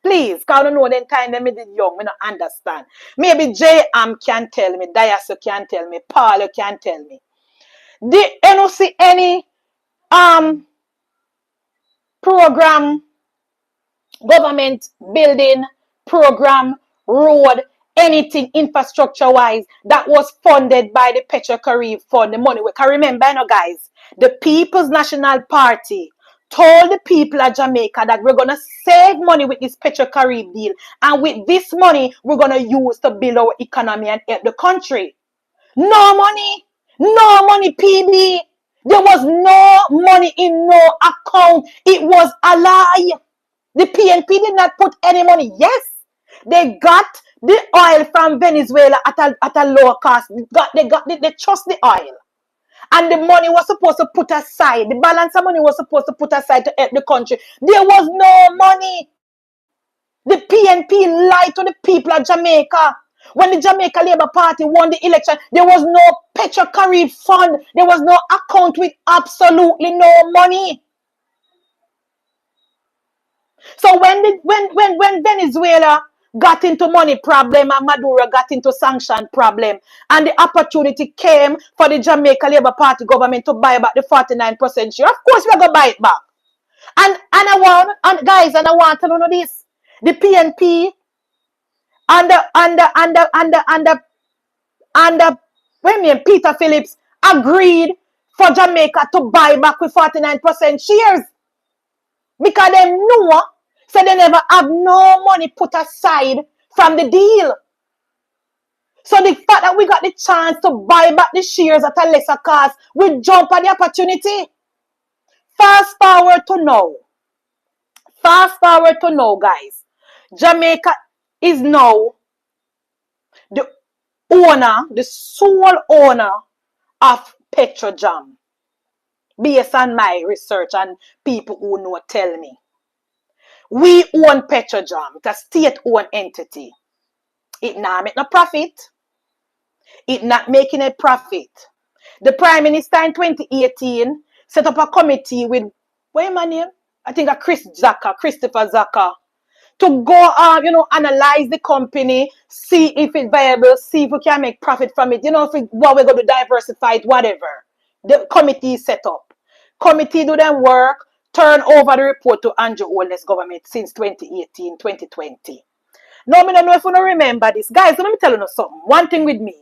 Please, because I don't know the time them did young, we don't understand. Maybe J.M. can tell me, Diaso can tell me, Paulo can tell me. Did you see any program, government building program, road, anything infrastructure wise that was funded by the PetroJam Fund? The money, we can remember, guys, the People's National Party told the people of Jamaica that we're going to save money with this PetroJam deal, and with this money we're going to use to build our economy and help the country. No money, PB. There was no money in no account. It was a lie. The PNP did not put any money. Yes, they got the oil from Venezuela at a lower cost. They trust the oil. And the money was supposed to put aside. The balance of money was supposed to put aside to help the country. There was no money. The PNP lied to the people of Jamaica. When the Jamaica Labour Party won the election, there was no PetroJam Fund. There was no account with absolutely no money. So when Venezuela got into money problem and Maduro got into sanction problem, and the opportunity came for the Jamaica Labour Party government to buy back the 49% share, of course we're going to buy it back. And I want to know this. The PNP and Peter Phillips agreed for Jamaica to buy back with 49% shares. Because they know, so they never have no money put aside from the deal. So the fact that we got the chance to buy back the shares at a lesser cost, we jump at the opportunity. Fast forward to now, guys. Jamaica is now the sole owner of PetroJam. Based on my research and people who know tell me. We own PetroJam. It's a state-owned entity. It not make no profit. It not making a profit. The Prime Minister in 2018 set up a committee with, what's my name? I think Christopher Zaka, to go analyze the company, see if it's viable, see if we can make profit from it, what we're going to diversify it, whatever. The committee is set up. Committee do them work, turn over the report to Andrew Holness government since 2018, 2020. Now, I don't know if you don't remember this. Guys, let me tell you something. One thing with me.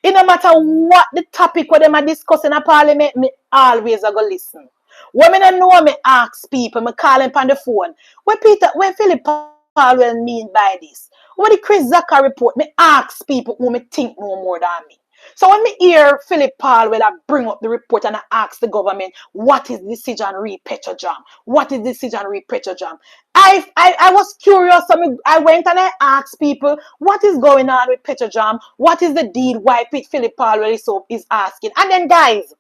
It no matter what the topic what them are discussing in parliament, me always a go listen. When me don't know, me ask people, me call them on the phone. What Philip Powell mean by this? What the Chris Zaka report? Me ask people who me think know more than me. So when me hear Philip Powell bring up the report and I ask the government, what is the decision re PetroJam? What is the decision re PetroJam? I was curious, so I went and I asked people, what is going on with PetroJam? What is the deal? Why Philip Powell is asking? And then, guys,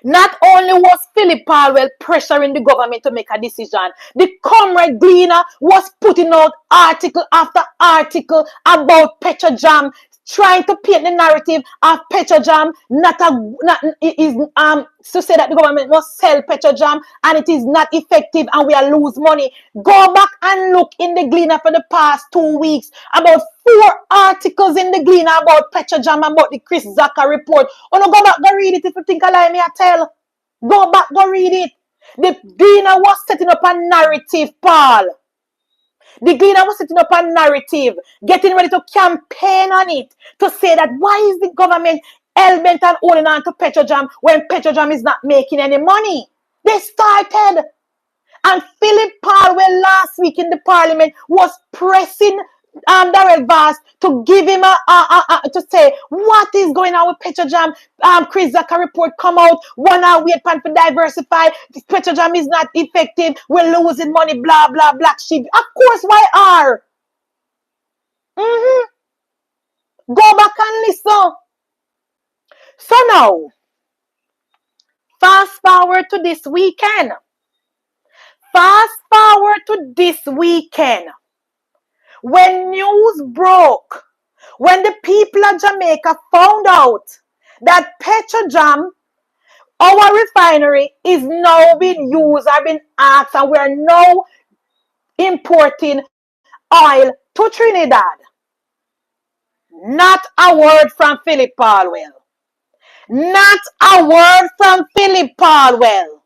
not only was Philip Powell pressuring the government to make a decision, the Comrade Gleaner was putting out article after article about PetroJam, trying to paint the narrative of PetroJam to say that the government must sell PetroJam and it is not effective and we are lose money. Go back and look in the Gleaner for the past 2 weeks. About 4 articles in the Gleaner about PetroJam, about the Chris Zaka report. Oh no, go back, go read it if you think I lie me I tell. Go back, go read it. The Gleaner was setting up a narrative, Paul. The Gleaner was setting up a narrative, getting ready to campaign on it, to say that why is the government hell-bent and holding on to PetroJam when PetroJam is not making any money? They started. And Philip Powell last week in the parliament was pressing Darrell Vast to give him to say what is going on with PetroJam. Chris Zaka report come out. 1 hour wait pan for diversify. PetroJam is not effective. We're losing money. Blah blah black sheep. Of course, why are? Go back and listen. So now, fast forward to this weekend. When news broke When the people of Jamaica found out that PetroJam, our refinery, is now being used or being asked, and we are now importing oil to Trinidad, not a word from Philip Palwell. Not a word from Philip Palwell.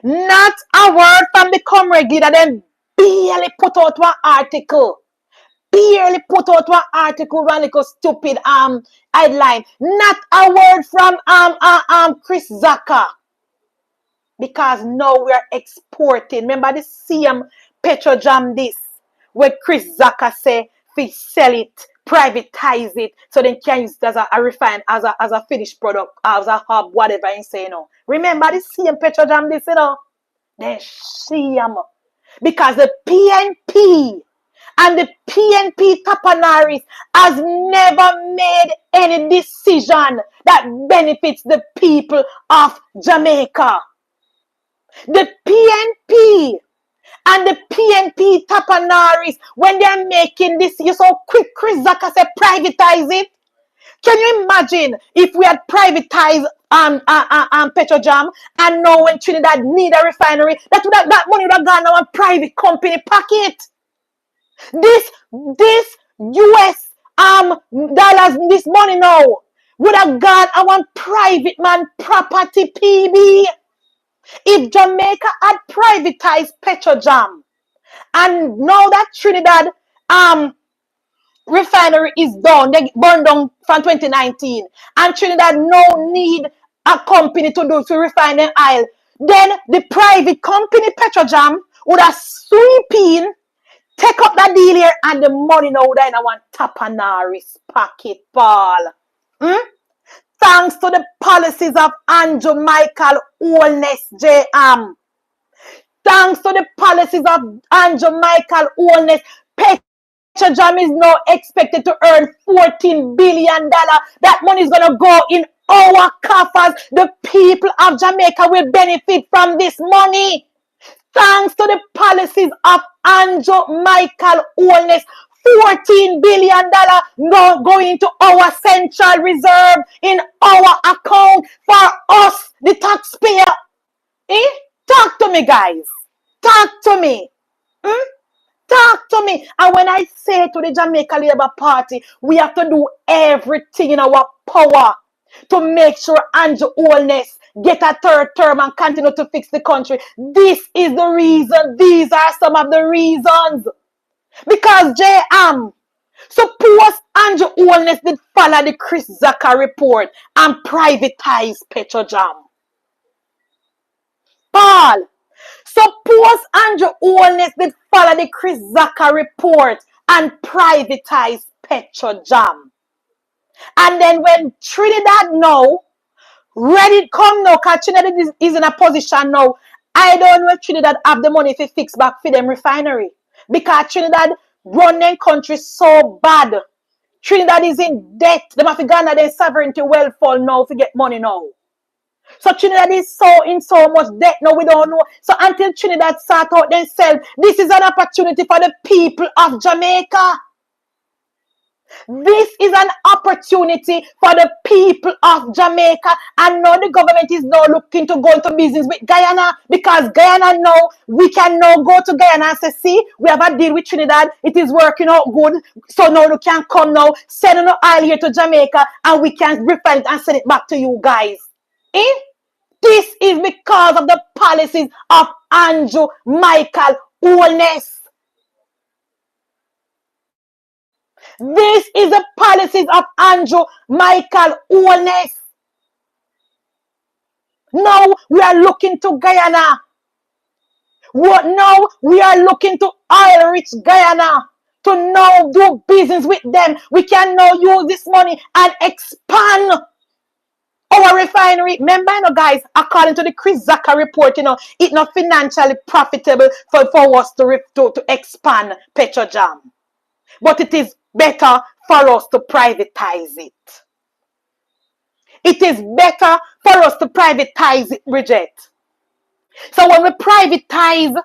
Not a word from the comrade leader. Then barely put out one article. Barely put out one article, one little stupid headline. Not a word from Chris Zaka. Because now we are exporting. Remember the same PetroJam this, where Chris Zaka say, we sell it, privatize it, so they can use it as a refine, as a finished product, as a hub, whatever you say, you know. Remember the same PetroJam this, you know. Then shame. Because the PNP and the PNP Tapanaris has never made any decision that benefits the people of Jamaica. The PNP and the PNP Tapanaris, when they're making this, you so quick, Chris Zaka said, privatize it. Can you imagine if we had privatized PetroJam, and now when Trinidad need a refinery, that money would have gone to a private company pocket. This US dollars, this money now would have gone to one private man property, PB. If Jamaica had privatized PetroJam, and now that Trinidad refinery is done, they burned down from 2019, and Trinidad no need a company to refine the oil, then the private company PetroJam would have swooped in, take up that deal here, and the money now would have in one Tapanaris pocket, Paul. Thanks to the policies of Andrew Michael Holness JM. Thanks to the policies of Andrew Michael Holness, PetroJam is now expected to earn $14 billion. That money is going to go in our coffers. The people of Jamaica will benefit from this money. Thanks to the policies of Andrew Michael Holness, $14 billion going into our central reserve in our account for us, the taxpayer. Talk to me, guys. Talk to me. Talk to me. And when I say to the Jamaica Labour Party, we have to do everything in our power to make sure Andrew Holness get a third term and continue to fix the country. This is the reason. These are some of the reasons. Because JM, suppose Andrew Holness did follow the Chris Zaka report and privatize PetroJam. Paul, suppose Andrew Holness did follow the Chris Zaka report and privatize PetroJam. And then when Trinidad now, ready come now, because Trinidad is in a position now, I don't know if Trinidad have the money to fix back for them refinery. Because Trinidad run their country so bad. Trinidad is in debt. They have to go under their sovereignty well fall now to get money now. So Trinidad is in so much debt now, we don't know. So until Trinidad sort out themselves, this is an opportunity for the people of Jamaica. This is an opportunity for the people of Jamaica, and now the government is now looking to go into business with Guyana, because Guyana now, we can now go to Guyana and say, see, we have a deal with Trinidad, it is working out good, so now you can come now, send an oil here to Jamaica, and we can refine it and send it back to you guys. This is because of the policies of Andrew Michael Holness. This is the policies of Andrew Michael Holness. Now we are looking to Guyana. Now we are looking to oil-rich Guyana to now do business with them. We can now use this money and expand our refinery. Remember, you know, guys, according to the Chris Zaka report, you know, it's not financially profitable for us to expand PetroJam. But it is better for us to privatize it. It is better for us to privatize it, Bridget. So when we privatize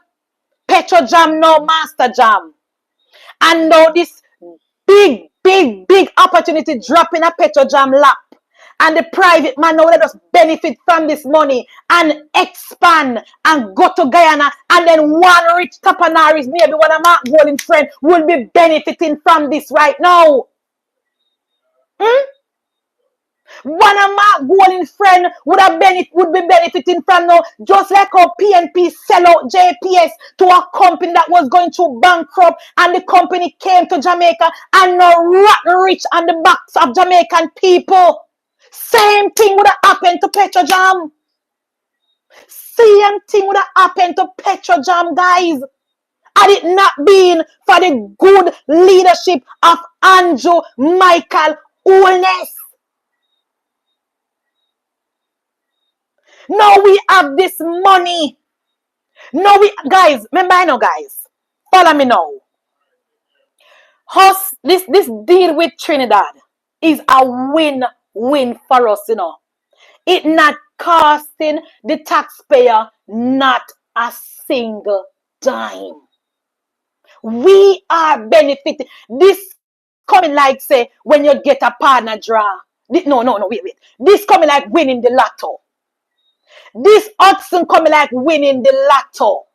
PetroJam now, Master Jam, and now this big big opportunity drop in a PetroJam lap. And the private man now let us benefit from this money and expand and go to Guyana. And then one rich tapanaris, maybe one of my golden friend, will be benefiting from this right now. One of my golden friend would be benefiting from now, just like how PNP sell out JPS to a company that was going through bankrupt, and the company came to Jamaica and now rotten rich on the backs of Jamaican people. Same thing would have happened to PetroJam. Same thing would have happened to PetroJam, guys. Had it not been for the good leadership of Andrew Michael Holness. Now we have this money. Now guys, remember I know, guys. Follow me now. This deal with Trinidad is a win-win for us, you know. It not costing the taxpayer not a single dime. We are benefiting. This coming like, say, when you get a partner draw. No, wait. This coming like winning the lotto. This Hudson coming like winning the lotto.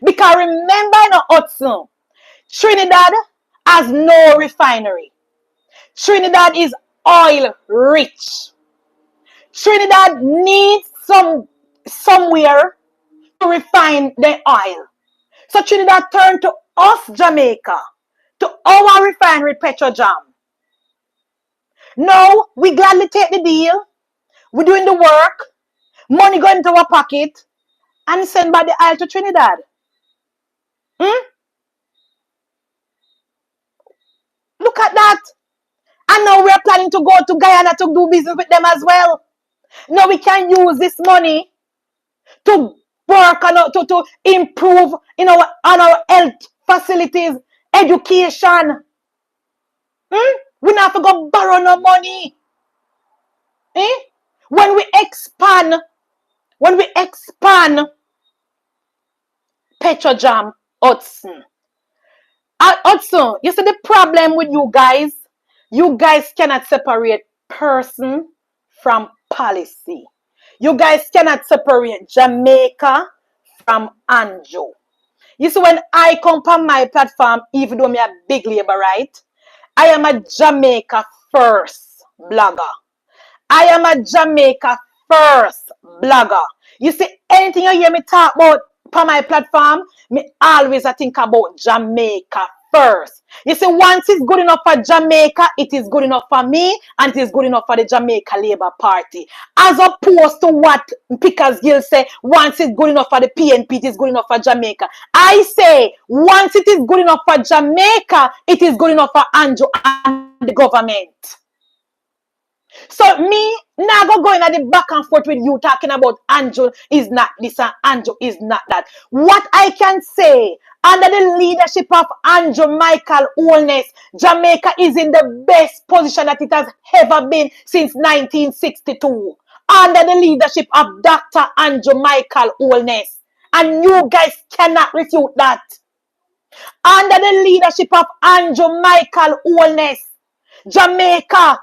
Because remember, no Hudson, Trinidad has no refinery. Trinidad is oil rich. Trinidad needs somewhere to refine the oil. So Trinidad turned to us, Jamaica, to our refinery, PetroJam. Now, we gladly take the deal. We're doing the work. Money going into our pocket. And send back the oil to Trinidad. Look at that. And now we're planning to go to Guyana to do business with them as well. Now we can use this money to work on to improve on our health facilities, education. We not have to go borrow no money. When we expand PetroJam Hudson. Hudson, you see the problem with you guys? You guys cannot separate person from policy. You guys cannot separate Jamaica from Anjo. You see, when I come on my platform, even though I'm a big labor, right? I am a Jamaica first blogger. I am a Jamaica first blogger. You see, anything you hear me talk about on my platform, me always think about Jamaica first. You see, once it's good enough for Jamaica, it is good enough for me, and it is good enough for the Jamaica Labour Party. As opposed to what Pickers Gill say, once it's good enough for the PNP, it is good enough for Jamaica. I say, once it is good enough for Jamaica, it is good enough for Andrew and the government. So me now going at the back and forth with you talking about Andrew is not this and Andrew is not that. What I can say, under the leadership of Andrew Michael Holness, Jamaica is in the best position that it has ever been since 1962. Under the leadership of Dr. Andrew Michael Holness. And you guys cannot refute that. Under the leadership of Andrew Michael Holness, Jamaica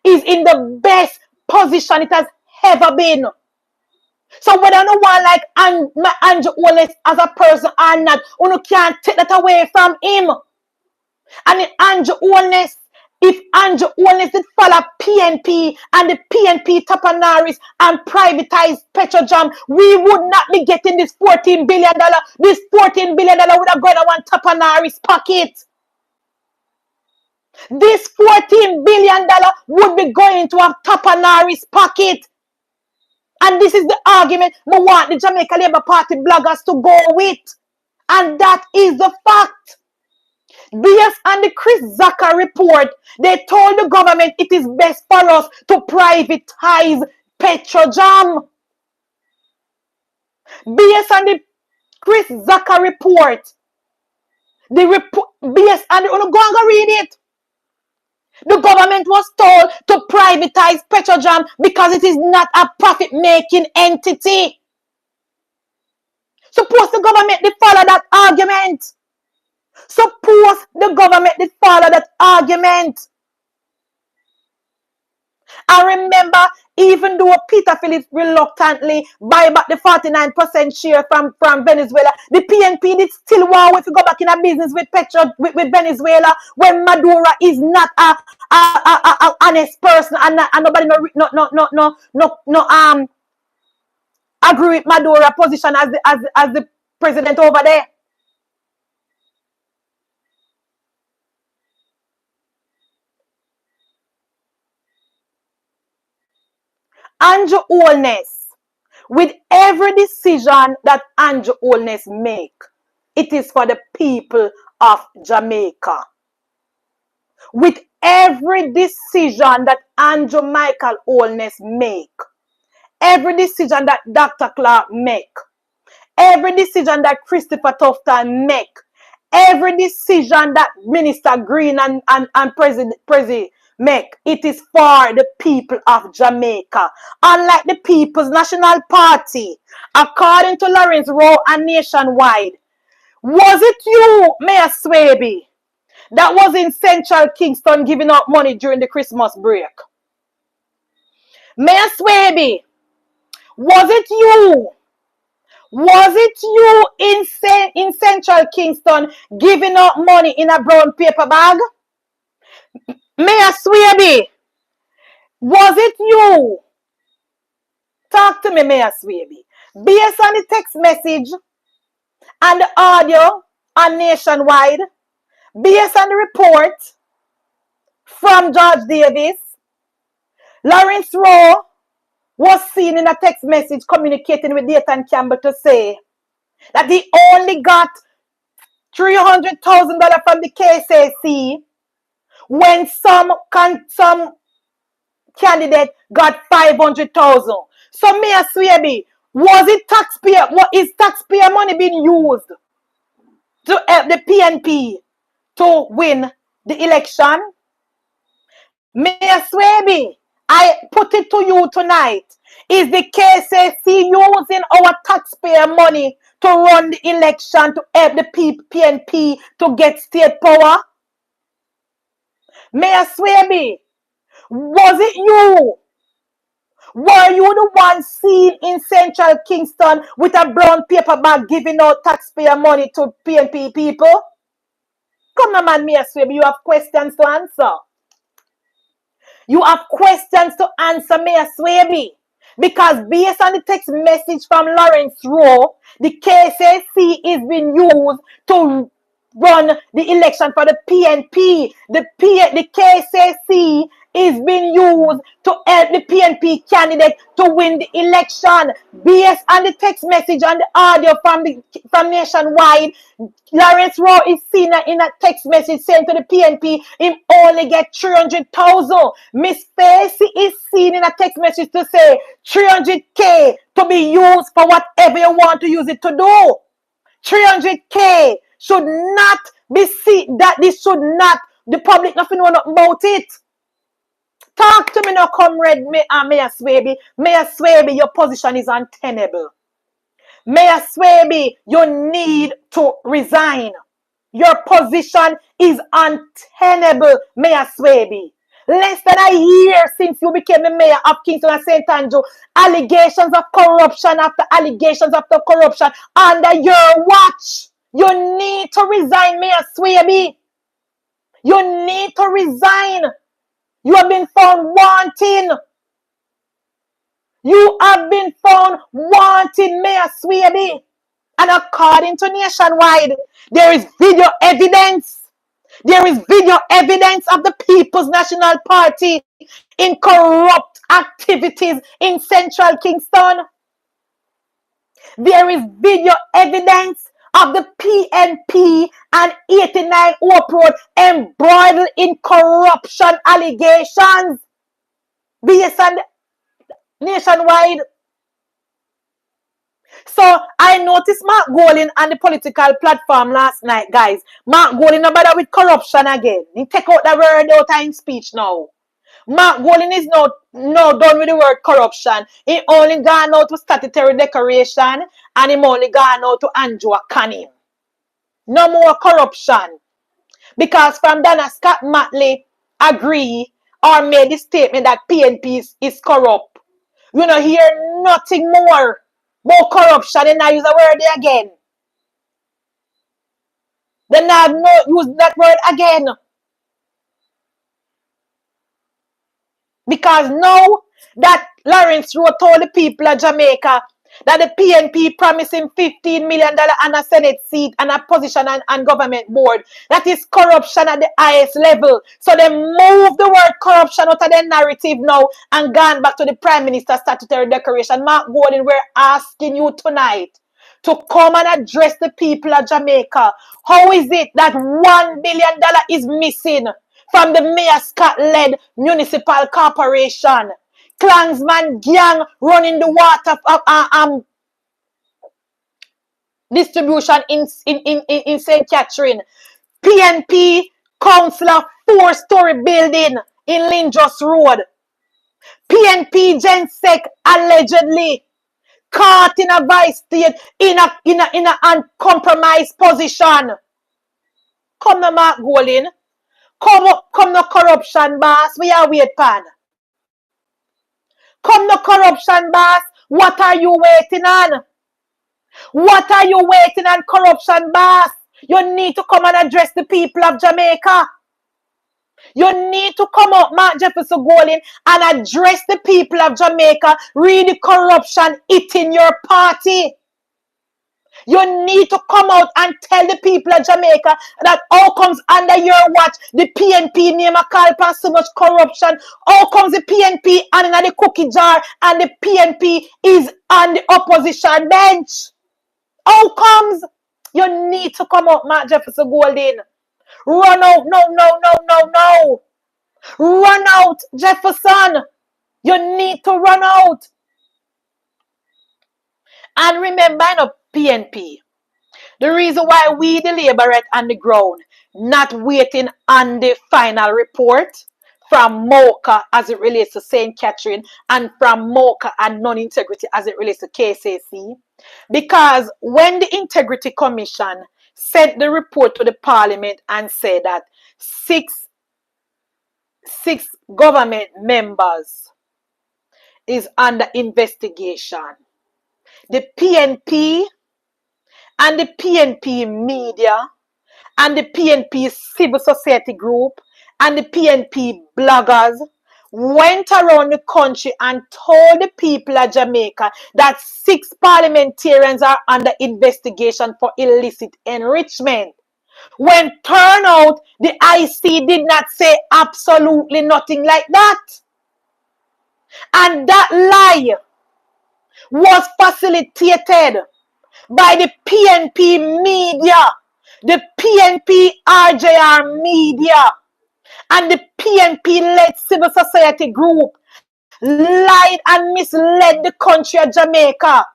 is in the best position it has ever been. So whether no one like Andrew Holness as a person or not, you can't take that away from him. And if Andrew Holness did follow PNP and the PNP tapanaris and privatize PetroJam, we would not be getting this $14 billion. This $14 billion would have gone to one tapanaris pocket. This $14 billion would be going to a tapanaris pocket. And this is the argument we want the Jamaica Labour Party bloggers to go with. And that is the fact. Based on the Chris Zaka report, they told the government it is best for us to privatize PetroJam. Based on the Chris Zaka report, go and go read it. The government was told to privatize PetroJam because it is not a profit-making entity. Suppose the government they follow that argument. Suppose post the government did follow that argument. I remember, even though Peter Phillips reluctantly buy back the 49% share from Venezuela, the PNP did still want to go back in a business with with Venezuela when Maduro is not a honest person, and nobody agree with Maduro position as the president over there. Andrew Holness, with every decision that Andrew Holness make, it is for the people of Jamaica. With every decision that Andrew Michael Holness make, every decision that Dr. Clark make, every decision that Christopher Tufton make, every decision that Minister Green and President make, it is for the people of Jamaica. Unlike the People's National Party, according to Lawrence Rowe and Nationwide, was it you, Mayor Swaby, that was in Central Kingston giving out money during the Christmas break? Mayor Swaby, was it you? Was it you in Central Kingston giving out money in a brown paper bag? Mayor Swaby, was it you? Talk to me, Mayor Swaby. Based on the text message and the audio on Nationwide, based on the report from George Davis, Lawrence Rowe was seen in a text message communicating with Dayton Campbell to say that he only got $300,000 from the KCC when some candidate got $500,000. So, Mayor Swaby, was it taxpayer? What is taxpayer money being used to help the PNP to win the election? Mayor Swaby, I put it to you tonight. Is the KCC using our taxpayer money to run the election to help the PNP to get state power? Mayor Swaby, was it you? Were you the one seen in Central Kingston with a brown paper bag giving out taxpayer money to PNP people? Come on, man, Mayor Swaby, you have questions to answer. You have questions to answer, Mayor Swaby. Because based on the text message from Lawrence Rowe, the KCC is being used to run the election for the PNP. The KCC is being used to help the PNP candidate to win the election. Based on the text message and the audio from Nationwide, Lawrence Rowe is seen in a text message saying to the PNP, him only get 300,000. Miss Facey is seen in a text message to say 300K to be used for whatever you want to use it to do. 300K should not be seen, that this should not, the public nothing know about it. Talk to me now, comrade Mayor Swaby. Mayor Swaby, your position is untenable. Mayor Swaby, you need to resign. Your position is untenable, Mayor Swaby. Less than a year since you became the mayor of Kingston and St. Andrew, allegations of corruption after allegations after corruption under your watch. You need to resign, Mayor Swaby. You need to resign. You have been found wanting. You have been found wanting, Mayor Swaby. And according to Nationwide, there is video evidence. There is video evidence of the People's National Party in corrupt activities in Central Kingston. There is video evidence of the PNP and 89 Hope Road embroiled in corruption allegations. Based on Nationwide. So I noticed Mark Golding on the political platform last night, guys. Mark Golding no bother with corruption again. He take out the word out of his speech now. Mark Golding is now done with the word corruption. He only gone out to statutory decoration and he only gone out to Andrew Canning. No more corruption. Because from Donna Scott Matley agree or made the statement that PNP is corrupt. You don't hear nothing more about corruption, and I use the word again. They have no use that word again. Because now that Lawrence Rowe told the people of Jamaica that the PNP promised him $15 million and a Senate seat and a position on government board. That is corruption at the highest level. So they move the word corruption out of their narrative now and gone back to the Prime Minister's statutory declaration. Mark Gordon, we're asking you tonight to come and address the people of Jamaica. How is it that $1 billion is missing from the Mayor Scott-led municipal corporation? Klansman gang running the water distribution in St. Catherine. PNP councillor 4-story building in Lindros Road. PNP Gensec allegedly caught in a vice state in a uncompromised position. Come no Mark Golin. Come no corruption boss. We are wait pan. Come no corruption boss. What are you waiting on? What are you waiting on, corruption boss? You need to come and address the people of Jamaica. You need to come out, Mark Jefferson Golin, and address the people of Jamaica. Read the corruption eating your party. You need to come out and tell the people of Jamaica that all comes under your watch. The PNP name a call for so much corruption. All comes the PNP and in the cookie jar, and the PNP is on the opposition bench. How comes? You need to come out, Mark Jefferson Golden. Run out. No. Run out, Jefferson. You need to run out. And remember, PNP. The reason why we, the laborers on the ground, not waiting on the final report from MOCA as it relates to St. Catherine and from MOCA and non-integrity as it relates to KCC. Because when the Integrity Commission sent the report to the Parliament and said that six government members is under investigation, the PNP and the PNP media and the PNP civil society group and the PNP bloggers went around the country and told the people of Jamaica that 6 parliamentarians are under investigation for illicit enrichment. When turned out, the IC did not say absolutely nothing like that. And that lie was facilitated by the PNP media, the PNP RJR media, and the PNP-led civil society group lied and misled the country of Jamaica.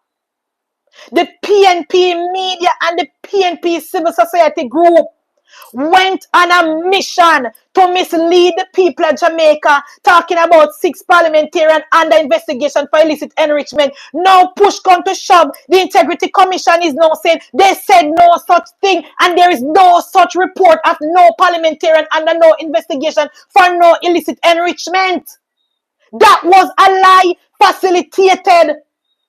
The PNP media and the PNP civil society group went on a mission to mislead the people of Jamaica, talking about 6 parliamentarians under investigation for illicit enrichment. Now push come to shove, the Integrity Commission is now saying they said no such thing, and there is no such report of no parliamentarian under no investigation for no illicit enrichment. That was a lie facilitated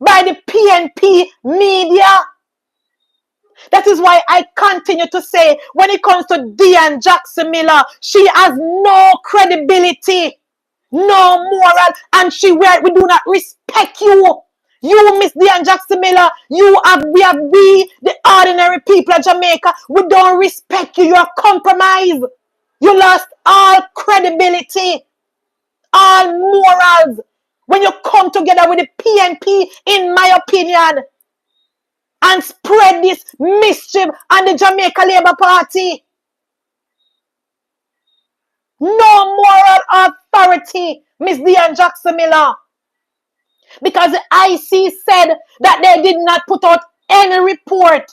by the PNP media. That is why I continue to say, when it comes to Diane Jackson Miller, she has no credibility, no moral, and we do not respect you. You, Miss Diane Jackson Miller, we, the ordinary people of Jamaica, we don't respect you. You are compromised. You lost all credibility, all morals, when you come together with the PNP, in my opinion, and spread this mischief on the Jamaica Labour Party. No moral authority, Miss Diane Jackson Miller. Because the IC said that they did not put out any report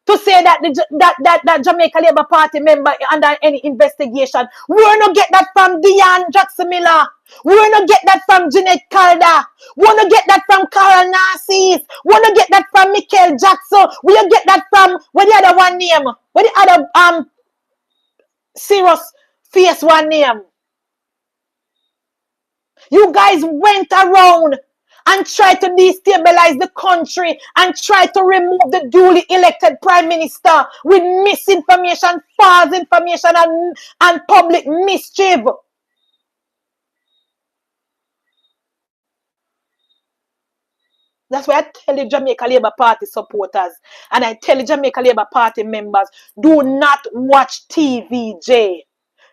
to say that that Jamaica Labour Party member under any investigation. We're not get that from Diane Jackson Miller. We're not get that from Jeanette Calder. We're not get that from Carol Narcis. We're not get that from Michael Jackson. We'll get that from, what the other one name? What the other serious face one name. You guys went around and tried to destabilize the country and tried to remove the duly elected prime minister with misinformation, false information, and public mischief. That's why I tell the Jamaica Labour Party supporters and I tell the Jamaica Labour Party members, do not watch TVJ.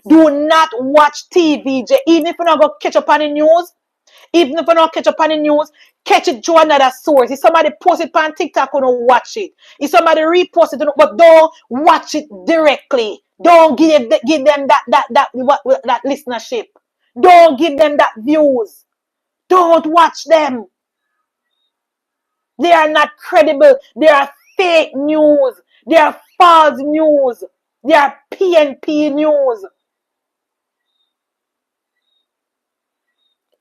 Do not watch TVJ. Even if you don't go catch up on the news, even if you don't catch up on the news, catch it through another source. If somebody post it on TikTok, you don't watch it. If somebody repost it, but don't watch it directly. Don't give them that listenership. Don't give them that views. Don't watch them. They are not credible. They are fake news. They are false news. They are PNP news.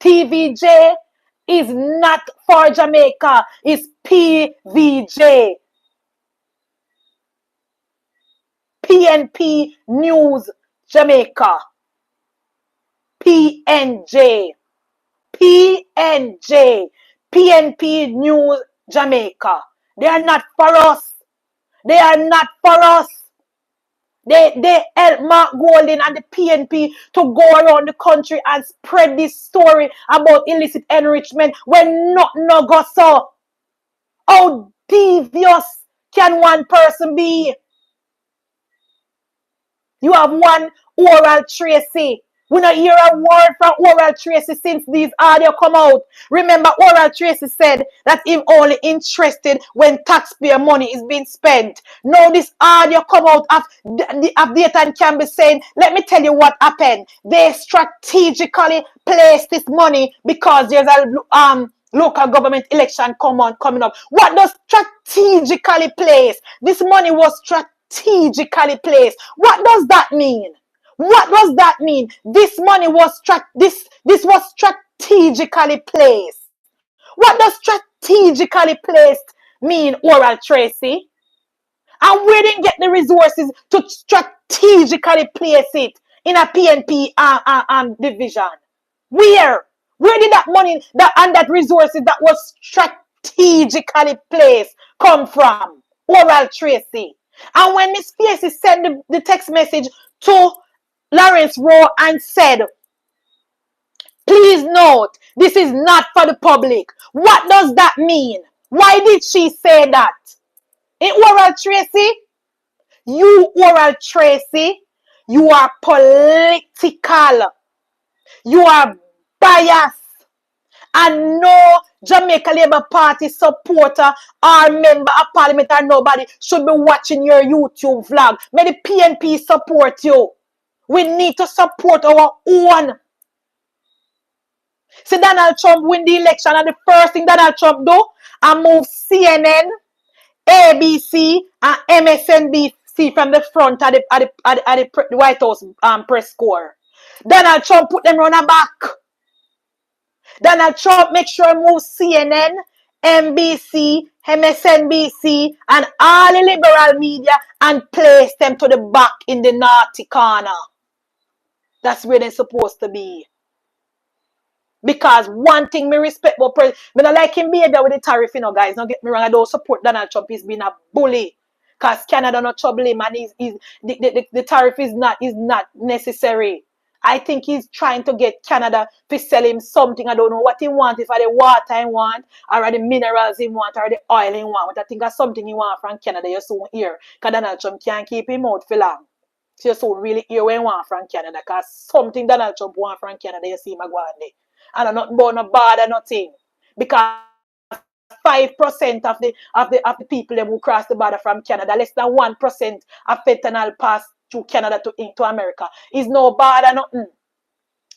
TVJ is not for Jamaica. It's PVJ. PNP News Jamaica. PNJ. PNJ. PNP News Jamaica. They are not for us. They are not for us. They help Mark Golding and the PNP to go around the country and spread this story about illicit enrichment when nothing no go so. How devious can one person be? You have one Oral Tracy. We not hear a word from Oral Tracy since these audio come out. Remember, Oral Tracy said that he's only interested when taxpayer money is being spent. Now this audio come out of data and can be saying, let me tell you what happened. They strategically placed this money because there's a local government election coming up. What does strategically place? This money was strategically placed. What does that mean? What does that mean? This money was this was strategically placed. What does strategically placed mean, Oral Tracy? And where did they get the resources to strategically place it in a PNP division? Where? Where did that money and that resources that was strategically placed come from? Oral Tracy. And when Miss Piercy sent the text message to Lawrence Rowe and said, please note, this is not for the public. What does that mean? Why did she say that? In Oral Tracy, Oral Tracy, you are political. You are biased. And no Jamaica Labour Party supporter or member of parliament or nobody should be watching your YouTube vlog. May the PNP support you. We need to support our own. See, Donald Trump win the election and the first thing Donald Trump do, I move CNN, ABC, and MSNBC from the front of the White House press corps. Donald Trump put them on the back. Donald Trump make sure move CNN, NBC, MSNBC, and all the liberal media and place them to the back in the naughty corner. That's where they're supposed to be. Because one thing me respect about president, I don't like him behavior with the tariff, you know, guys. Don't get me wrong, I don't support Donald Trump. He's been a bully. Because Canada not trouble him and the tariff is not necessary. I think he's trying to get Canada to sell him something. I don't know what he wants. If the water he want, or the minerals he want, or the oil he want. But I think that's something he want from Canada. You soon hear. Because Donald Trump can't keep him out for long. So you soon really hear what he want from Canada. Because something Donald Trump want from Canada, you see him go on there. And I'm not about no bother nothing. Because 5% of the people who cross the border from Canada, less than 1% of fentanyl pass through Canada to America. Is no bother nothing.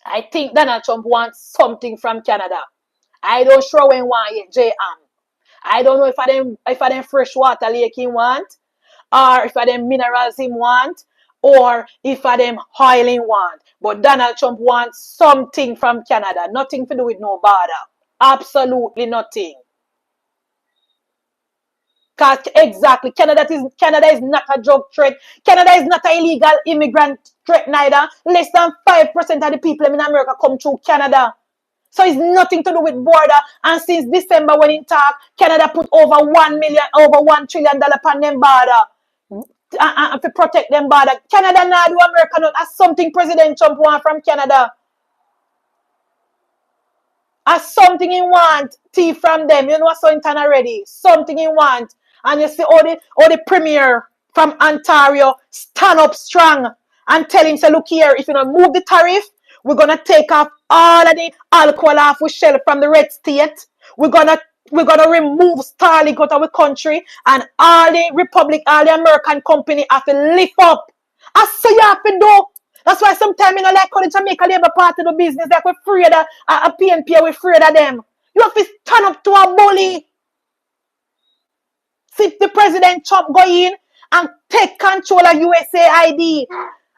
I think Donald Trump wants something from Canada. I don't sure when he want yet, J.M. I don't know if I them freshwater lake he want, or if I them minerals he want, or if I them oil he want. But Donald Trump wants something from Canada. Nothing to do with no border. Absolutely nothing. Exactly. Canada is not a drug threat. Canada is not an illegal immigrant threat neither. Less than 5% of the people in America come through Canada. So it's nothing to do with border. And since December when in talk, Canada put over $1 trillion on them border. To protect them border. Canada now do America not. That's something President Trump want from Canada. As something you want, tea from them. You know something already. Something you want. And you see all the premier from Ontario stand up strong and tell him, say, look here, if you don't move the tariff, we're gonna take off all of the alcohol off we sell from the red state. We're gonna remove Starlink out of the country, and all the American company have to lift up. As so you have to do. That's why sometimes you know, like how the Jamaica Labour Party do business, like we're afraid of a PNP, we're afraid of them. You have to stand up to a bully. See the President Trump go in and take control of USAID.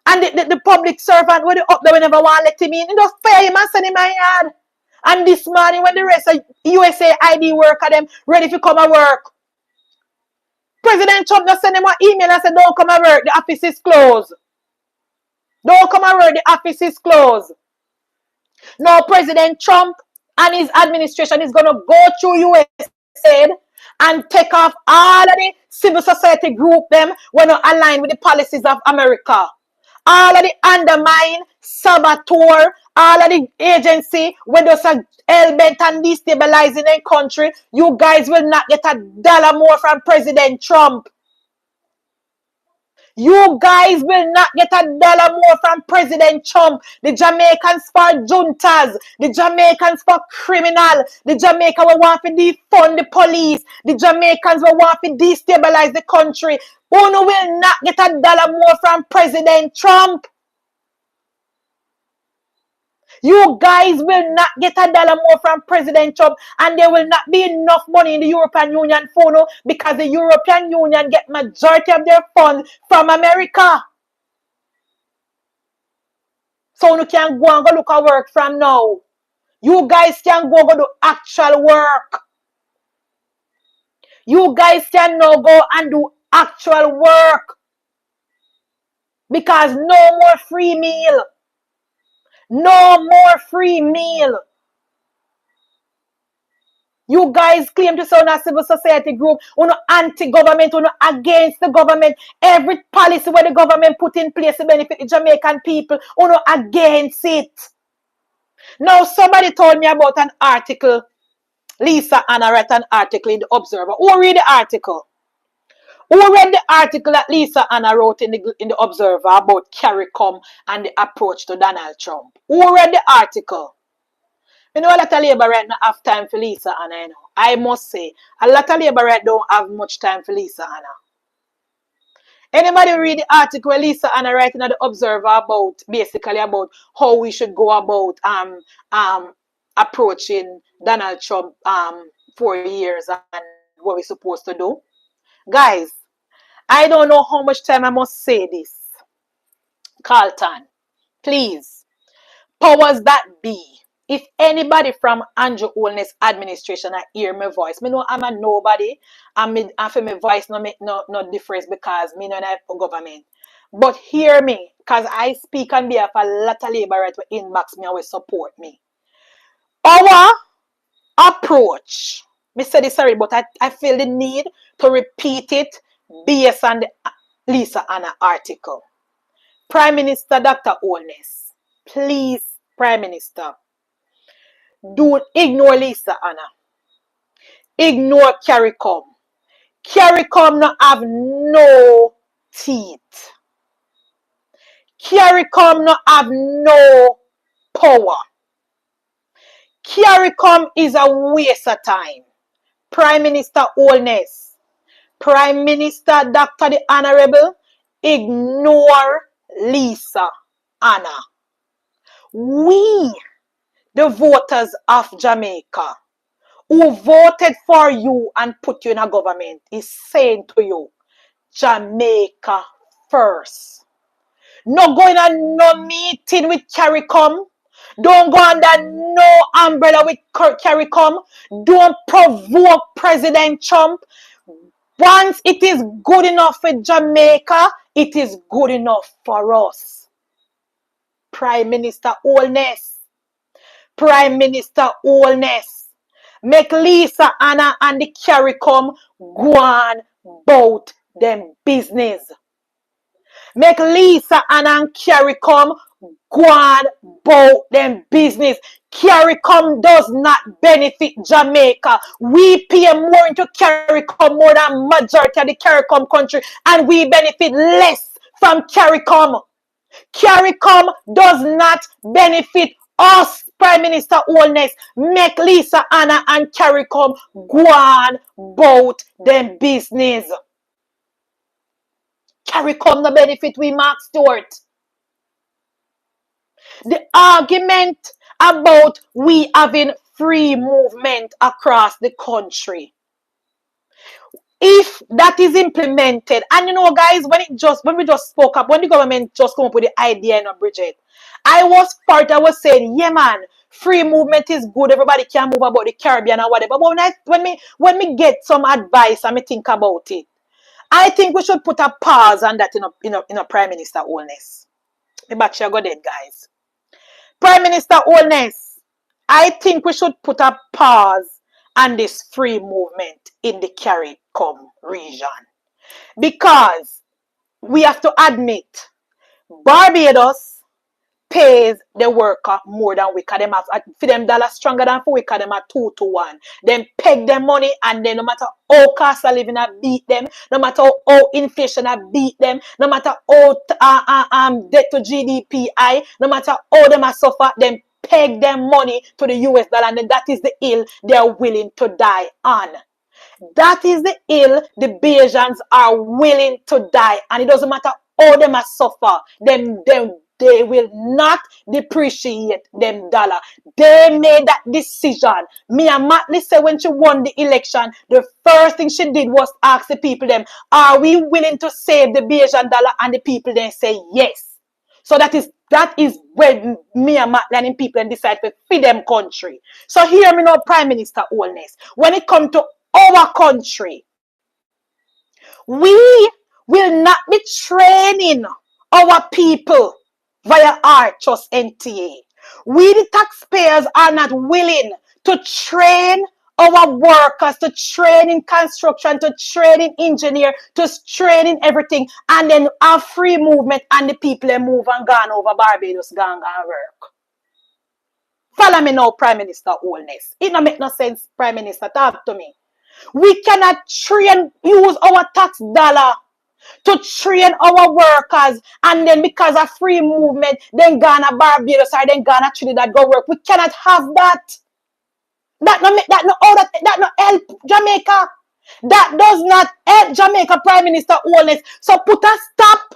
And the public servant, when they up there, we never want to let him in. You just fire him and send him my yard. And this morning, when the rest of USAID worker them ready to come and work, President Trump just send him an email and said, don't come and work, the office is closed. Don't come and work, the office is closed. Now, President Trump and his administration is going to go through USAID and take off all of the civil society group them when not aligned with the policies of America. All of the undermine, saboteur, all of the agency when those are hell-bent and destabilizing the country, you guys will not get $1 more from President Trump. You guys will not get $1 more from President Trump. The Jamaicans for juntas. The Jamaicans for criminal. The Jamaicans will want to defund the police. The Jamaicans will want to destabilize the country. Uno will not get $1 more from President Trump. You guys will not get $1 more from President Trump, and there will not be enough money in the European Union for no, because the European Union get majority of their funds from America. So you can go and go look at work from now. You guys can go do actual work. You guys can now go and do actual work. Because no more free meal. No more free meal. You guys claim to sound a civil society group, uno anti-government, uno against the government. Every policy where the government put in place to benefit the Jamaican people, uno against it. Now, somebody told me about an article. Lisa Anna wrote an article in the Observer. Who read the article? Who read the article that Lisa Anna wrote in the Observer about CARICOM and the approach to Donald Trump? Who read the article? You know, a lot of Labour right now have time for Lisa Anna, you know. I must say, a lot of Labour right don't have much time for Lisa Anna. Anybody read the article where Lisa Anna writing at the Observer about, basically about how we should go about approaching Donald Trump 4 years and what we're supposed to do? Guys, I don't know how much time I must say this. Carlton, please, powers that be. If anybody from Andrew Holness administration I hear my voice, me know I'm a nobody, and for my voice no make no difference because me no have government. But hear me, because I speak on behalf of a lot of Labour right will inbox me and will support me. Our approach, me say this sorry, but I feel the need to repeat it based on the Lisa Anna article. Prime Minister Dr. Holness, please, Prime Minister, don't ignore Lisa Anna. Ignore CARICOM. CARICOM not have no teeth. CARICOM not have no power. CARICOM is a waste of time. Prime Minister Holness, Prime Minister Dr. the Honorable, ignore Lisa Anna. We, the voters of Jamaica, who voted for you and put you in a government, is saying to you, Jamaica first. No going on no meeting with CARICOM. Don't go under no umbrella with CARICOM. Don't provoke President Trump. Once it is good enough for Jamaica, it is good enough for us. Prime Minister Holness. Prime Minister Holness. Make Lisa, Anna, and the CARICOM go on bout them business. Make Lisa, Anna, and CARICOM go on bout them business. CARICOM does not benefit Jamaica. We pay more into CARICOM more than majority of the CARICOM country, and we benefit less from CARICOM. CARICOM does not benefit us. Prime Minister Holness, make Lisa, Anna, and CARICOM go on bout them business. CARICOM no benefit we, Mark Stewart. The argument about we having free movement across the country, if that is implemented, and you know, guys, when we just spoke up, when the government just come up with the idea, you know, Bridget, I was saying, yeah, man, free movement is good. Everybody can move about the Caribbean or whatever. But when me get some advice and me think about it, I think we should put a pause on that in a Prime Minister Holness. The battery go dead, guys. Prime Minister Holness, I think we should put a pause on this free movement in the CARICOM region, because we have to admit Barbados pays the worker more than we can. Them have for them dollars stronger than for we can. Them at 2-1. Them peg them money, and then no matter how cost of living have beat them, no matter how inflation have beat them, no matter how debt to GDP high, no matter how them have suffer, them peg them money to the US dollar, and then that is the hill they are willing to die on. That is the hill the Bajans are willing to die, and it doesn't matter how them have suffer. They will not depreciate them dollar. They made that decision. Mia Matley said when she won the election, the first thing she did was ask the people them, are we willing to save the Bajan dollar? And the people then say yes. So that is when Mia Matley and people decide to feed them country. So hear me now, Prime Minister Holness. When it comes to our country, we will not be training our people via our trust NTA. We, the taxpayers, are not willing to train our workers, to train in construction, to train in engineer, to train in everything, and then have free movement, and the people they move and gone over Barbados, gone work. Follow me now, Prime Minister Holness. It don't make no sense, Prime Minister. Talk to me. We cannot use our tax dollar to train our workers, and then because of free movement, then Ghana, Barbados, or then Ghana, Trinidad go work. We cannot have that. That no help Jamaica. That does not help Jamaica, Prime Minister Holness. So put a stop,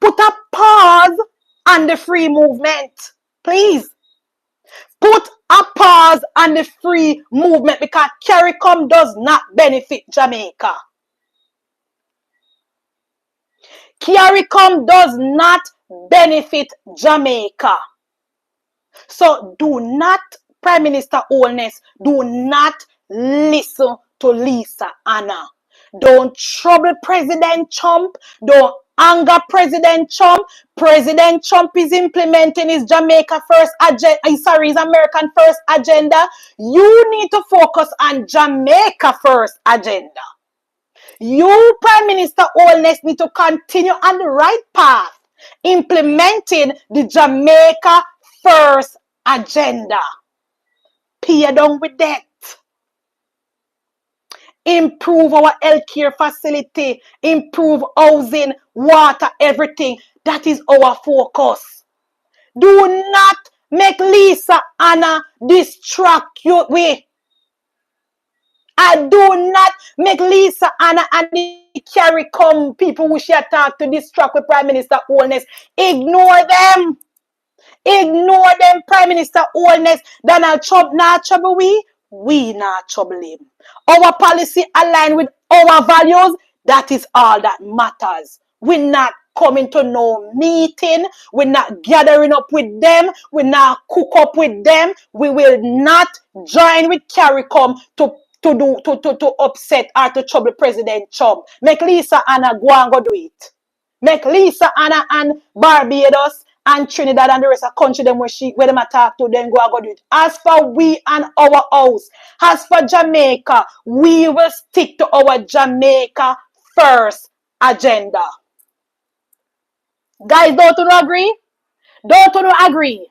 put a pause on the free movement, please. Put a pause on the free movement, because CARICOM does not benefit Jamaica. CARICOM does not benefit Jamaica. So do not, Prime Minister Holness, do not listen to Lisa Anna. Don't trouble President Trump. Don't anger President Trump. President Trump is implementing his Jamaica first agenda. His American first agenda. You need to focus on Jamaica first agenda. You, Prime Minister Holness, need to continue on the right path, implementing the Jamaica first agenda. Pay down with debt. Improve our healthcare facility, improve housing, water, everything. That is our focus. Do not make Lisa Anna distract you with. I do not make Lisa Anna and the CARICOM people who she attack to distract with Prime Minister Holness. Ignore them. Ignore them, Prime Minister Holness. Donald Trump not trouble we not trouble him. Our policy aligned with our values. That is all that matters. We're not coming to no meeting. We're not gathering up with them. We're not cook up with them. We will not join with CARICOM to to upset or to trouble President Trump. Make Lisa Anna go and go do it. Make Lisa Anna and Barbados and Trinidad and the rest of the country them where them attack to then go and go do it. As for we and our house, as for Jamaica, we will stick to our Jamaica first agenda. Guys, don't you agree? Don't you agree?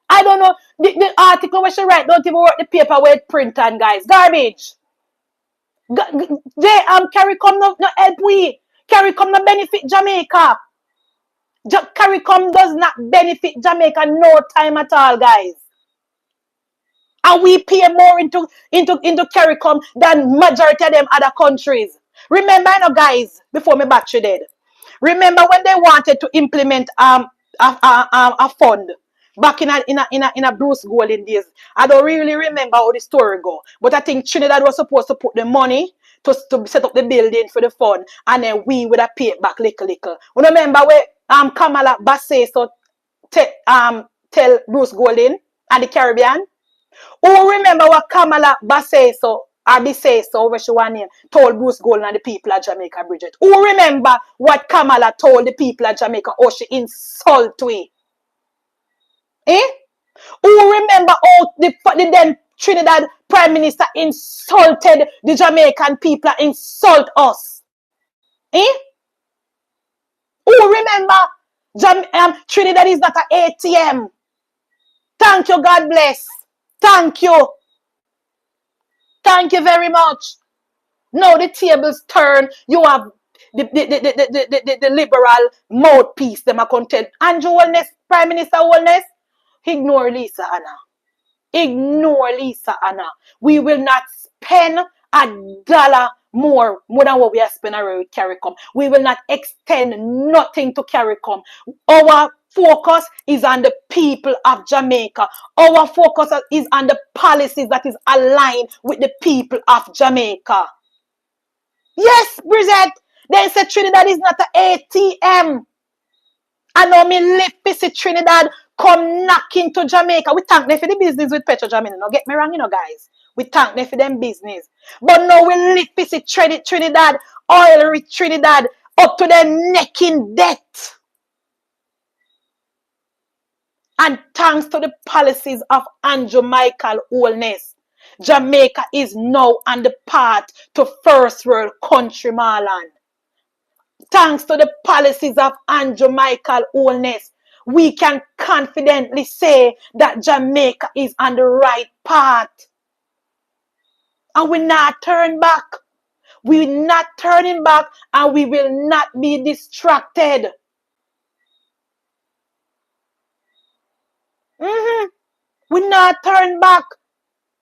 I don't know. The article we should write don't even work the paper where it print on, guys. Garbage. Carry come no help we. Carry come no benefit Jamaica. Carry come does not benefit Jamaica no time at all, guys. And we pay more into CARICOM than majority of them other countries. Remember, you know, guys, before my battery dead. Remember when they wanted to implement a fund back in a Bruce Golding days. I don't really remember how the story go, but I think Trinidad was supposed to put the money to set up the building for the fund, and then we would have paid back little. You remember where Kamala Baseso tell Bruce Golding and the Caribbean? Who remember what Kamala Baseso where she was name, told Bruce Golding and the people of Jamaica, Bridget? Who remember what Kamala told the people of Jamaica? Oh, she insult we. Who remember how the then Trinidad Prime Minister insulted the Jamaican people, insult us? Who remember Trinidad is not an ATM? Thank you, God bless. Thank you. Thank you very much. Now the tables turn. You have the liberal mouthpiece. Them are content. Andrew Holness, Prime Minister Holness, ignore Lisa Anna. Ignore Lisa Anna. We will not spend $1 more than what we have spent already with CARICOM. We will not extend nothing to CARICOM. Our focus is on the people of Jamaica. Our focus is on the policies that is aligned with the people of Jamaica. Yes, Bridget, they said Trinidad is not an ATM. I know me live visit Trinidad come knocking to Jamaica. We thank them for the business with PetroJam. Don't get me wrong, you know, guys. We thank them for them business. But now we live visit Trinidad, oil rich Trinidad, up to their neck in debt. And thanks to the policies of Andrew Michael Holness, Jamaica is now on the path to first world country, Marlon. Thanks to the policies of Andrew Michael Holness, we can confidently say that Jamaica is on the right path. And we not turn back. We're not turning back, and we will not be distracted. We not turn back,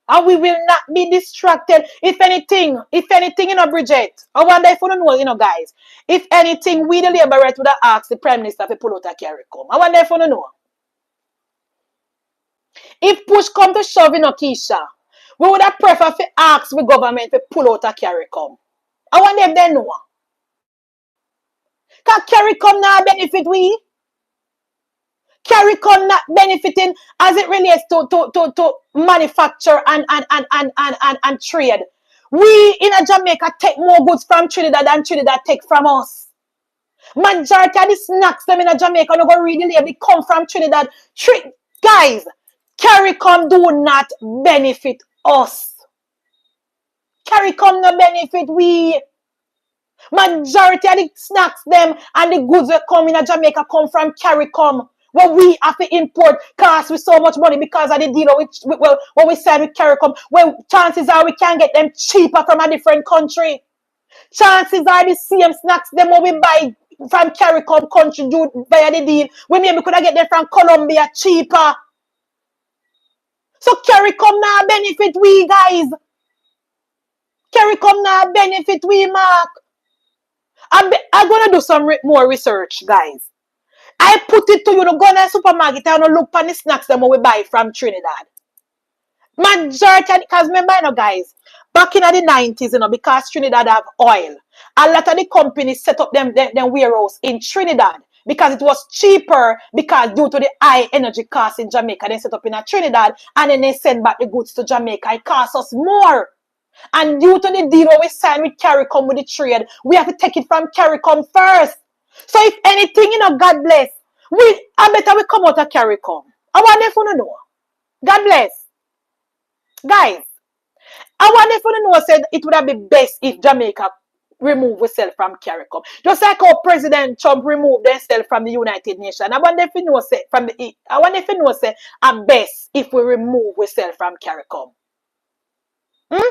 and we will not be distracted. If anything, you know, Bridget, I wonder if you don't know, you know, guys, if anything, we the Labour right would have asked the Prime Minister to pull out a CARICOM. I wonder if you don't know. If push come to shove, you know, Keisha, we would have preferred to ask the government to pull out a CARICOM. I wonder if they know. Because CARICOM now benefit we. CARICOM not benefiting as it relates to manufacture and trade. We in Jamaica take more goods from Trinidad than Trinidad take from us. Majority of the snacks them in Jamaica no go really label come from Trinidad. Guys, CARICOM do not benefit us. CARICOM no benefit we. Majority of the snacks them and the goods that come in Jamaica come from CARICOM. When we have to import costs with so much money because of the deal when we sign with CARICOM, well, chances are we can get them cheaper from a different country. Chances are the same snacks them when we buy from CARICOM country do via the deal. We maybe could have get them from Colombia cheaper. So CARICOM now benefit we, guys. CARICOM now benefit we, Mark. I'm going to do some more research, guys. I put it to you, go to the supermarket and look for the snacks that we buy from Trinidad. Majority, because remember, you know, guys, back in the 90s, you know, because Trinidad have oil, a lot of the companies set up them warehouse in Trinidad because it was cheaper because due to the high energy costs in Jamaica, they set up in Trinidad and then they send back the goods to Jamaica. It costs us more. And due to the deal we signed with CARICOM with the trade, we have to take it from CARICOM first. So if anything, God bless. I better we come out of CARICOM. I want if you know. God bless. Guys, I wonder if you know said it would have been best if Jamaica remove itself from CARICOM. Just like how President Trump removed himself from the United Nations. I wonder if you know say I wonder if you know say at best if we remove ourselves from CARICOM. Hmm?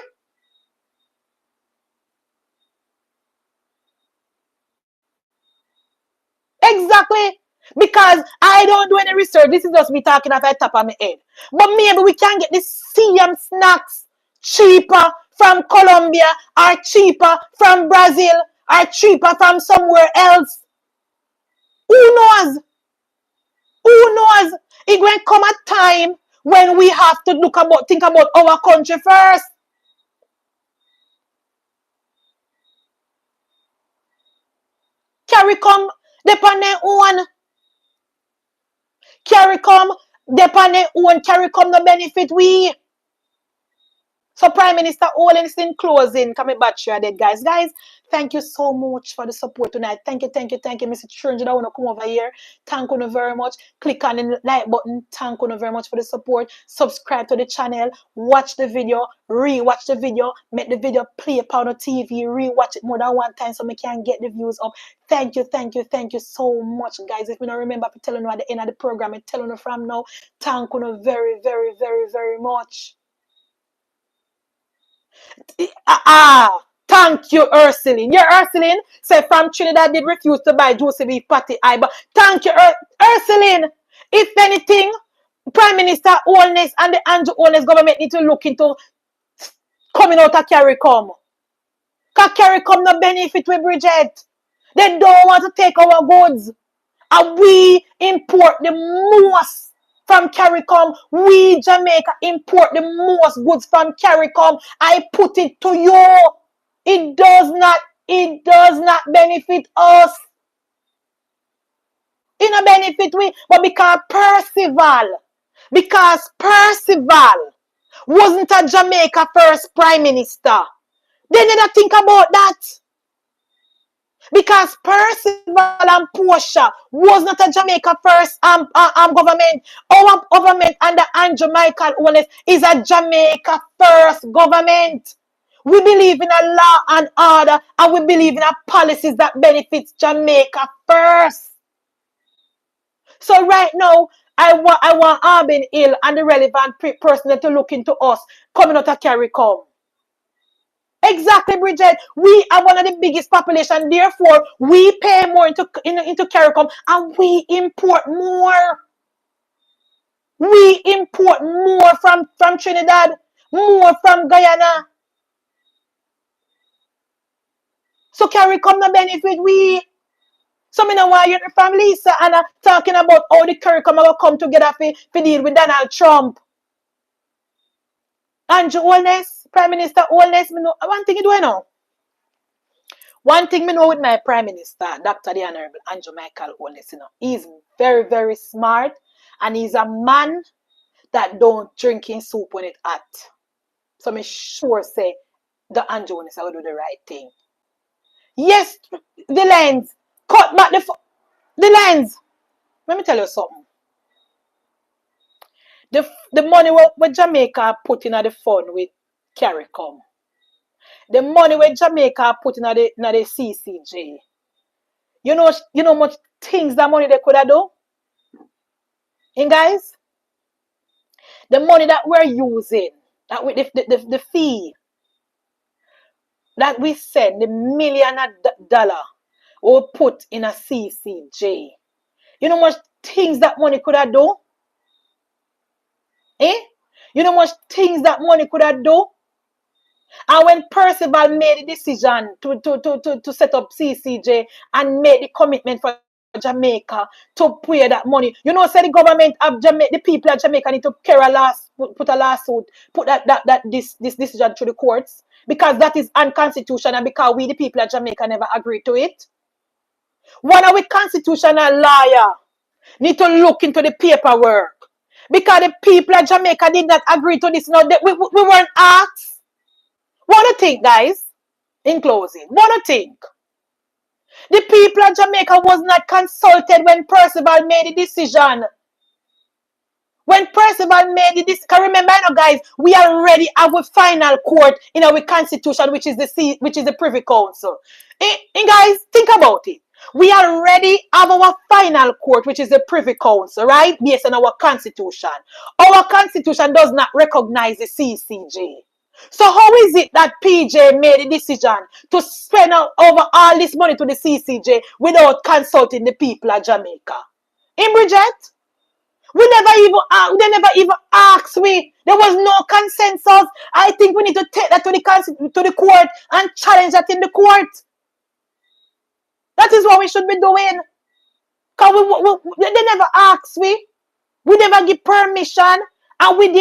Exactly. Because I don't do any research. This is just me talking off the top of my head. But maybe we can get the CM snacks cheaper from Colombia or cheaper from Brazil or cheaper from somewhere else. Who knows? Who knows? It will come a time when we have to think about our country first. CARICOM depend on CARICOM depend on CARICOM no benefit we. So Prime Minister Owens in closing, coming back to you dead guys. Guys, thank you so much for the support tonight. Thank you, thank you, thank you. Mr. Stranger, I want to come over here. Thank you very much. Click on the like button. Thank you very much for the support. Subscribe to the channel. Watch the video. Re-watch the video. Make the video play upon the TV. Re-watch it more than one time so we can get the views up. Thank you, thank you, thank you so much, guys. If you don't remember, I'm telling you at the end of the program, I'm telling you from now. Thank you very, very, very, very much. Thank you, Ursuline. Your Ursuline said from Trinidad did refuse to buy juicy beef patty. But thank you, Ursuline. If anything, Prime Minister Holness and the Andrew Holness government need to look into coming out of CARICOM. Because CARICOM no benefit with Bridget. They don't want to take our goods. And we import the most from CARICOM. We, Jamaica, import the most goods from CARICOM. I put it to you. It does not benefit us. It not benefit we, but because Percival wasn't a Jamaica first prime minister. They never think about that. Because Percival and Portia was not a Jamaica first government. Our government under Andrew Michael Owens is a Jamaica first government. We believe in a law and order, and we believe in a policies that benefits Jamaica first. So right now, I want Arbin Hill and the relevant person to look into us coming out of CARICOM. Exactly, Bridget. We are one of the biggest population. Therefore, we pay more into CARICOM and we import more. We import more from Trinidad, more from Guyana. So CARICOM no benefit we. So me know why you're from Lisa and talking about how the CARICOM will come together to deal with Donald Trump. Andrew Holness, Prime Minister Holness, me know one thing you do know. One thing me know with my Prime Minister, Dr. the Honorable Andrew Michael Holness, he's very, very smart and he's a man that don't drink in soup when it's hot. So me sure say the Andrew Holness will do the right thing. Yes, the lens. Cut back the lens. Let me tell you something. The money what Jamaica put in the fund with CARICOM. The money where Jamaica put in the CCJ. You know much things that money they could have done? And guys, the money that we're using, that with the fee that we send, the $1 million we put in a CCJ. You know much things that money could have done? You know much things that money could have done? And when Percival made the decision to set up CCJ and made the commitment for Jamaica to pay that money, say the government of Jamaica, the people of Jamaica need to put a lawsuit, put this decision to the courts because that is unconstitutional and because we, the people of Jamaica, never agreed to it. One of the constitutional lawyer need to look into the paperwork because the people of Jamaica did not agree to this. No, we weren't asked. What do you think, guys? In closing, what do you think? The people of Jamaica was not consulted when Percival made the decision. When Percival made this, can remember, you know, guys, we already have a final court in our constitution, which is the Privy Council. And guys, think about it. We already have our final court, which is the Privy Council, right? Based on our constitution. Our constitution does not recognize the CCJ. So how is it that PJ made a decision to spend over all this money to the CCJ without consulting the people of Jamaica? In Bridget? They never even asked me. There was no consensus. I think we need to take that to the court and challenge that in the court. That is what we should be doing. Because they never asked me. We never give permission, and we did